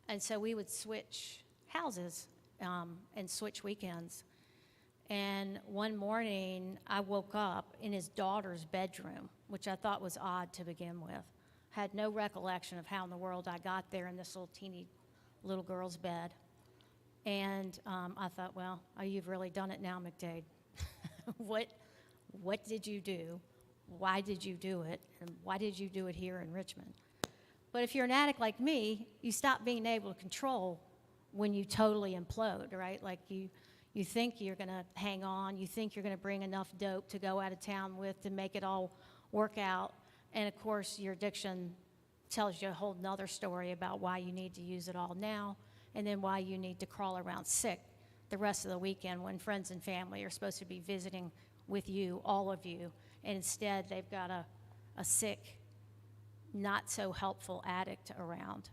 And so we would switch houses and switch weekends. And one morning, I woke up in his daughter's bedroom, which I thought was odd to begin with. Had no recollection of how in the world I got there in this little teeny little girl's bed. And I thought, well, you've really done it now, McDade. What did you do? Why did you do it? And why did you do it here in Richmond? But if you're an addict like me, you stop being able to control when you totally implode, right? Like you think you're going to hang on. You think you're going to bring enough dope to go out of town with to make it all work out. And of course, your addiction tells you a whole nother story about why you need to use it all now and then why you need to crawl around sick the rest of the weekend when friends and family are supposed to be visiting with you, all of you, and instead they've got a sick, not so helpful addict around.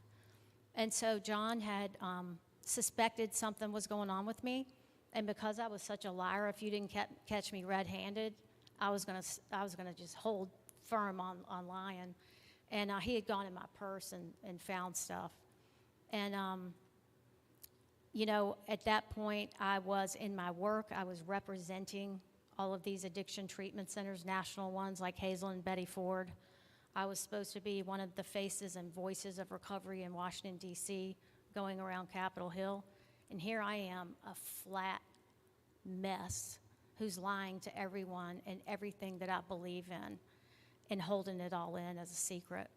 And so John had suspected something was going on with me, and because I was such a liar, if you didn't catch me red-handed, I was gonna just hold firm on lying. And he had gone in my purse and found stuff. And you know, at that point, I was in my work. I was representing all of these addiction treatment centers, national ones like Hazel and Betty Ford. I was supposed to be one of the faces and voices of recovery in Washington, D.C., going around Capitol Hill. And here I am, a flat mess who's lying to everyone and everything that I believe in and holding it all in as a secret.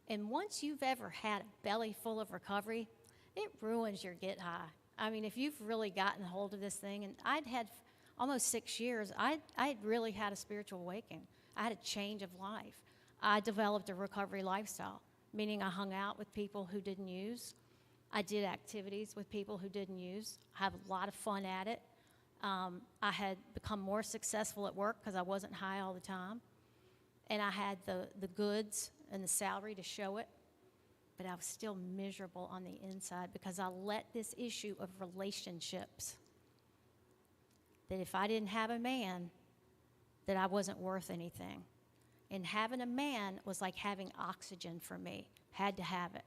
And once you've ever had a belly full of recovery, it ruins your get high. I mean, if you've really gotten hold of this thing, and I'd had almost 6 years, I'd really had a spiritual awakening. I had a change of life. I developed a recovery lifestyle, meaning I hung out with people who didn't use. I did activities with people who didn't use. I had a lot of fun at it. I had become more successful at work because I wasn't high all the time. And I had the goods and the salary to show it. But I was still miserable on the inside because I let this issue of relationships, that if I didn't have a man, that I wasn't worth anything. And having a man was like having oxygen for me. Had to have it.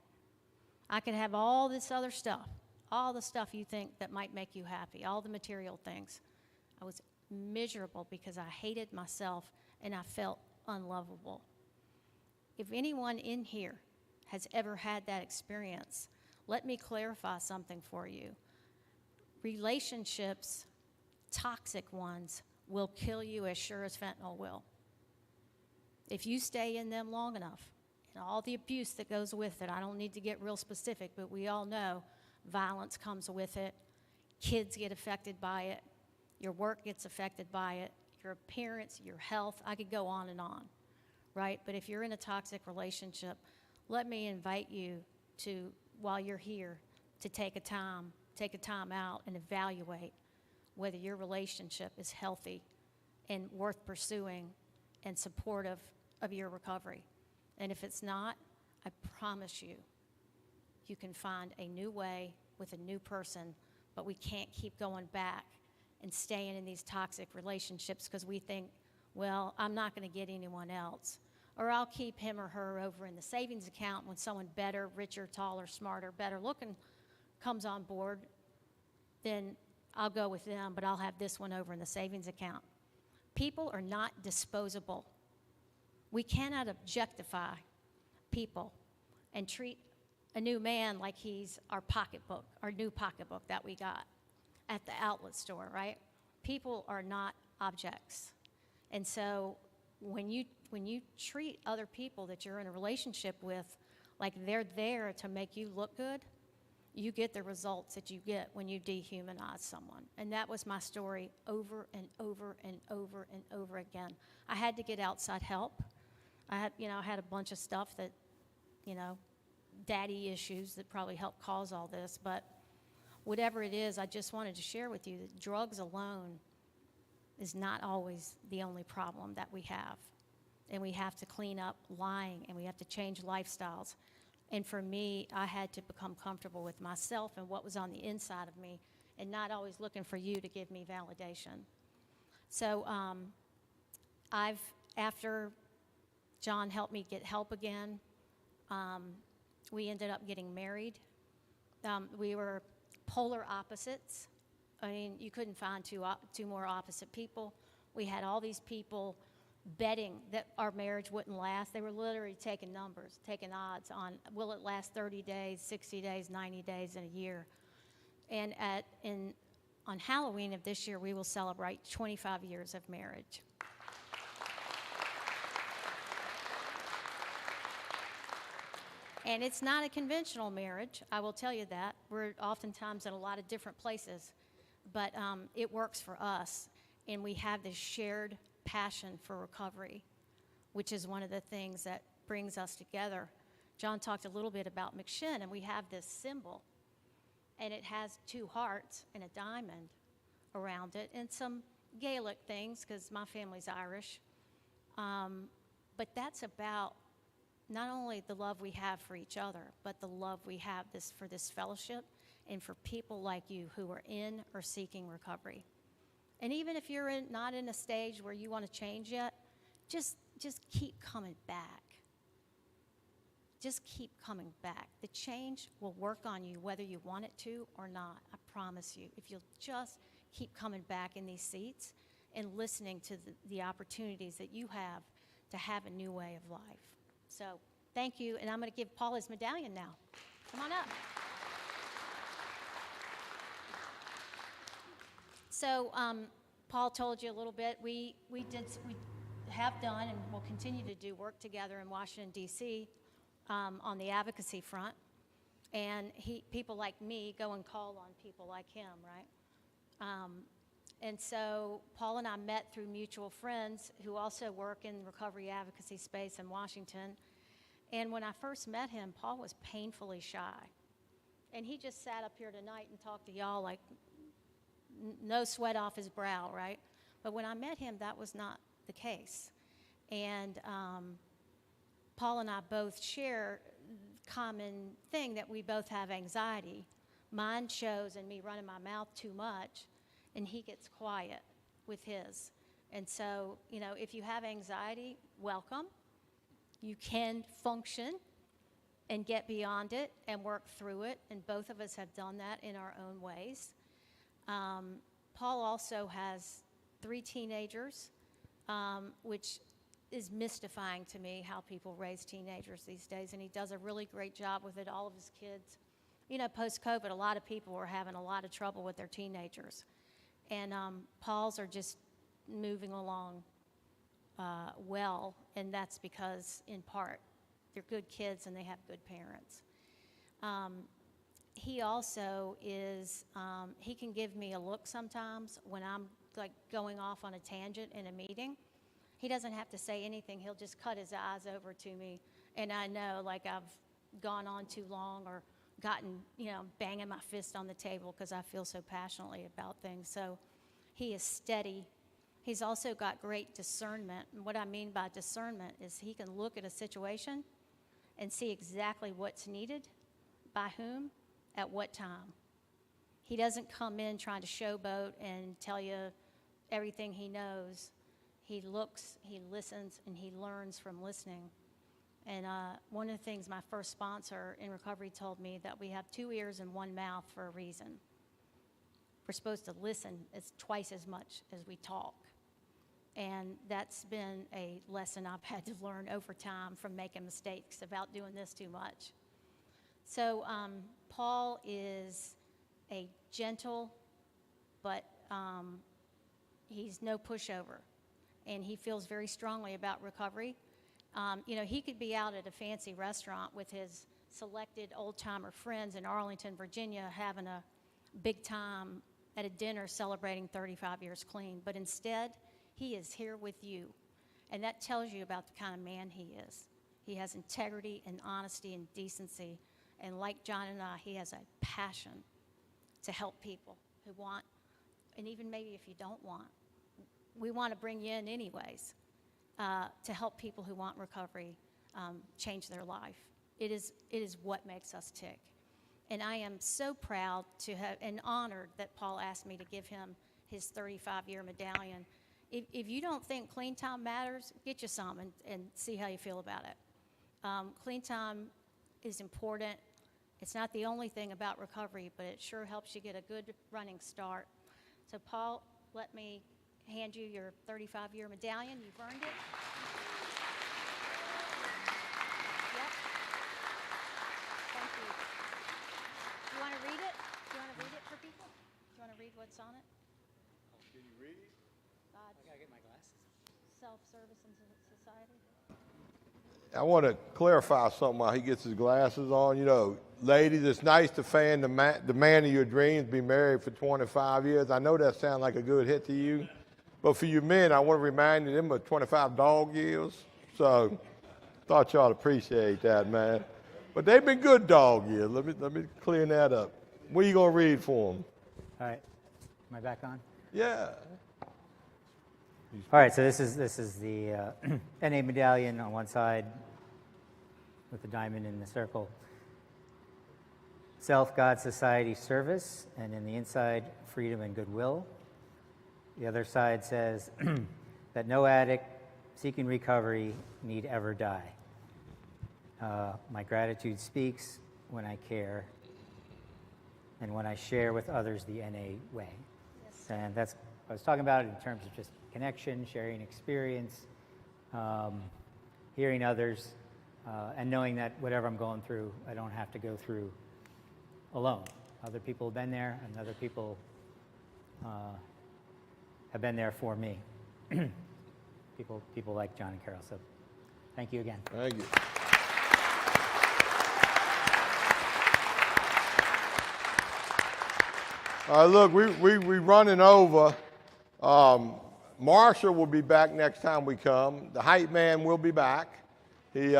I could have all this other stuff, all the stuff you think that might make you happy, all the material things. I was miserable because I hated myself and I felt unlovable. If anyone in here has ever had that experience, let me clarify something for you. Relationships, toxic ones, will kill you as sure as fentanyl will. If you stay in them long enough, and all the abuse that goes with it, I don't need to get real specific, but we all know violence comes with it. Kids get affected by it. Your work gets affected by it. Your appearance, your health, I could go on, right? But if you're in a toxic relationship, let me invite you to, while you're here, to take a time out and evaluate whether your relationship is healthy and worth pursuing and supportive of your recovery. And if it's not, I promise you, you can find a new way with a new person, but we can't keep going back and staying in these toxic relationships because we think, well, I'm not going to get anyone else. Or I'll keep him or her over in the savings account when someone better, richer, taller, smarter, better looking comes on board, then I'll go with them, but I'll have this one over in the savings account. People are not disposable. We cannot objectify people and treat a new man like he's our pocketbook, our new pocketbook that we got at the outlet store, right? people are not objects. And so when you treat other people that you're in a relationship with like they're there to make you look good, you get the results that you get when you dehumanize someone. And that was my story over and over and over and over again. I had to get outside help. I had a bunch of stuff that, daddy issues that probably helped cause all this. But whatever it is, I just wanted to share with you that drugs alone is not always the only problem that we have. And we have to clean up lying, and we have to change lifestyles. And for me, I had to become comfortable with myself and what was on the inside of me, and not always looking for you to give me validation. So after John helped me get help again, we ended up getting married. We were polar opposites. I mean, you couldn't find two more opposite people. We had all these people betting that our marriage wouldn't last. They were literally taking numbers, taking odds on will it last 30 days, 60 days, 90 days, and a year. And on Halloween of this year, we will celebrate 25 years of marriage. And it's not a conventional marriage, I will tell you that. We're oftentimes in a lot of different places, but it works for us. And we have this shared passion for recovery, which is one of the things that brings us together. John talked a little bit about McShin, and we have this symbol, and it has two hearts and a diamond around it, and some Gaelic things, because my family's Irish. But that's about not only the love we have for each other, but the love we have for this fellowship and for people like you who are in or seeking recovery. And even if you're not in a stage where you want to change yet, just keep coming back. Just keep coming back. The change will work on you whether you want it to or not, I promise you. If you'll just keep coming back in these seats and listening to the opportunities that you have to have a new way of life. So thank you, and I'm going to give Paul his medallion now. Come on up. So Paul told you a little bit. We have done and will continue to do work together in Washington, D.C. On the advocacy front. And people like me go and call on people like him, right? And so Paul and I met through mutual friends who also work in the recovery advocacy space in Washington. And when I first met him, Paul was painfully shy. And he just sat up here tonight and talked to y'all like no sweat off his brow, right? But when I met him, that was not the case. And Paul and I both share a common thing that we both have anxiety. Mine shows in me running my mouth too much, and he gets quiet with his. And so, if you have anxiety, welcome. You can function and get beyond it and work through it, and both of us have done that in our own ways. Paul also has 3 teenagers, which is mystifying to me how people raise teenagers these days, and he does a really great job with it. All of his kids, post-COVID, a lot of people were having a lot of trouble with their teenagers, and Paul's are just moving along well, and that's because, in part, they're good kids and they have good parents. He also is, he can give me a look sometimes when I'm like going off on a tangent in a meeting. He doesn't have to say anything. He'll just cut his eyes over to me, and I know like I've gone on too long or gotten, banging my fist on the table because I feel so passionately about things. So he is steady. He's also got great discernment. And what I mean by discernment is he can look at a situation and see exactly what's needed, by whom, at what time. He doesn't come in trying to showboat and tell you everything he knows. He looks, he listens, and he learns from listening. And one of the things my first sponsor in recovery told me, that we have 2 ears and 1 mouth for a reason. We're supposed to listen twice as much as we talk. And that's been a lesson I've had to learn over time from making mistakes about doing this too much. So Paul is a gentle but he's no pushover, and he feels very strongly about recovery. He could be out at a fancy restaurant with his selected old-timer friends in Arlington, Virginia, having a big time at a dinner celebrating 35 years clean, but instead, he is here with you, and that tells you about the kind of man he is. He has integrity and honesty and decency, and like John and I, he has a passion to help people who want, and even maybe if you don't want, we want to bring you in anyways, to help people who want recovery change their life. It is what makes us tick. And I am so proud to have, and honored that Paul asked me to give him his 35-year medallion. If you don't think clean time matters, get you some and see how you feel about it. Clean time is important. It's not the only thing about recovery, but it sure helps you get a good running start. So Paul, let me hand you your 35-year medallion. You've earned it. Yep. Thank you. Do you want to read it? Do you want to read it for people? Do you want to read what's on it? Can you read it? I gotta get my glasses. Self-service in society. I want to clarify something while he gets his glasses on. Ladies, it's nice to fan the man of your dreams, be married for 25 years. I know that sounds like a good hit to you, but for you men, I want to remind you them of 25 dog years. So thought y'all appreciate that, man. But they've been good dog years. Let me clear that up. What are you going to read for them? All right. Am I back on? Yeah. All right, so this is the NA medallion on one side with the diamond in the circle. Self, God, society, service, and in the inside, freedom and goodwill. The other side says that no addict seeking recovery need ever die. My gratitude speaks when I care and when I share with others the NA way. Yes. And that's, I was talking about it in terms of just connection, sharing experience, hearing others, and knowing that whatever I'm going through, I don't have to go through alone. Other people have been there, and other people have been there for me. people like John and Carol. So thank you again. Thank you. All right, look, we running over. Marshall will be back next time we come. The hype man will be back. He's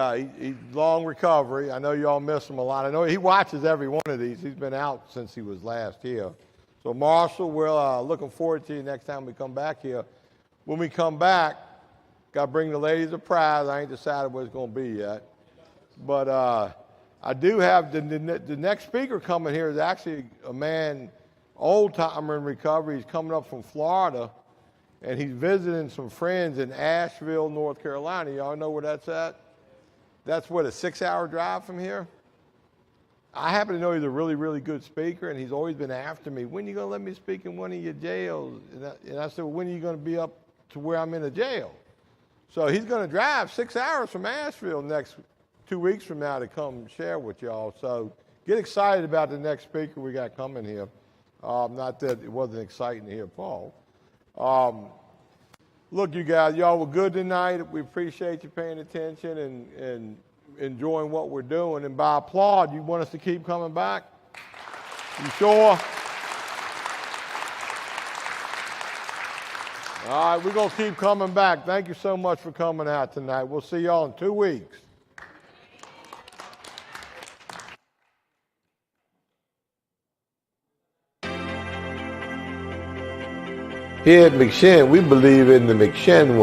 long recovery. I know y'all miss him a lot. I know he watches every one of these. He's been out since he was last here. So Marshall, we're looking forward to you next time we come back here. When we come back, got to bring the ladies a prize. I ain't decided what it's going to be yet. But I do have the next speaker coming here is actually a man, old-timer in recovery. He's coming up from Florida, and he's visiting some friends in Asheville, North Carolina. Y'all know where that's at? That's what, a 6-hour drive from here? I happen to know he's a really, really good speaker, and he's always been after me. When are you going to let me speak in one of your jails? And I said, well, when are you going to be up to where I'm in a jail? So he's going to drive 6 hours from Asheville next 2 weeks from now to come share with y'all. So get excited about the next speaker we got coming here. Not that it wasn't exciting to hear Paul. Look, you guys, y'all were good tonight. We appreciate you paying attention and enjoying what we're doing. And by applaud, you want us to keep coming back? You sure? All right, we're going to keep coming back. Thank you so much for coming out tonight. We'll see y'all in 2 weeks. Here at McShin, we believe in the McShin way.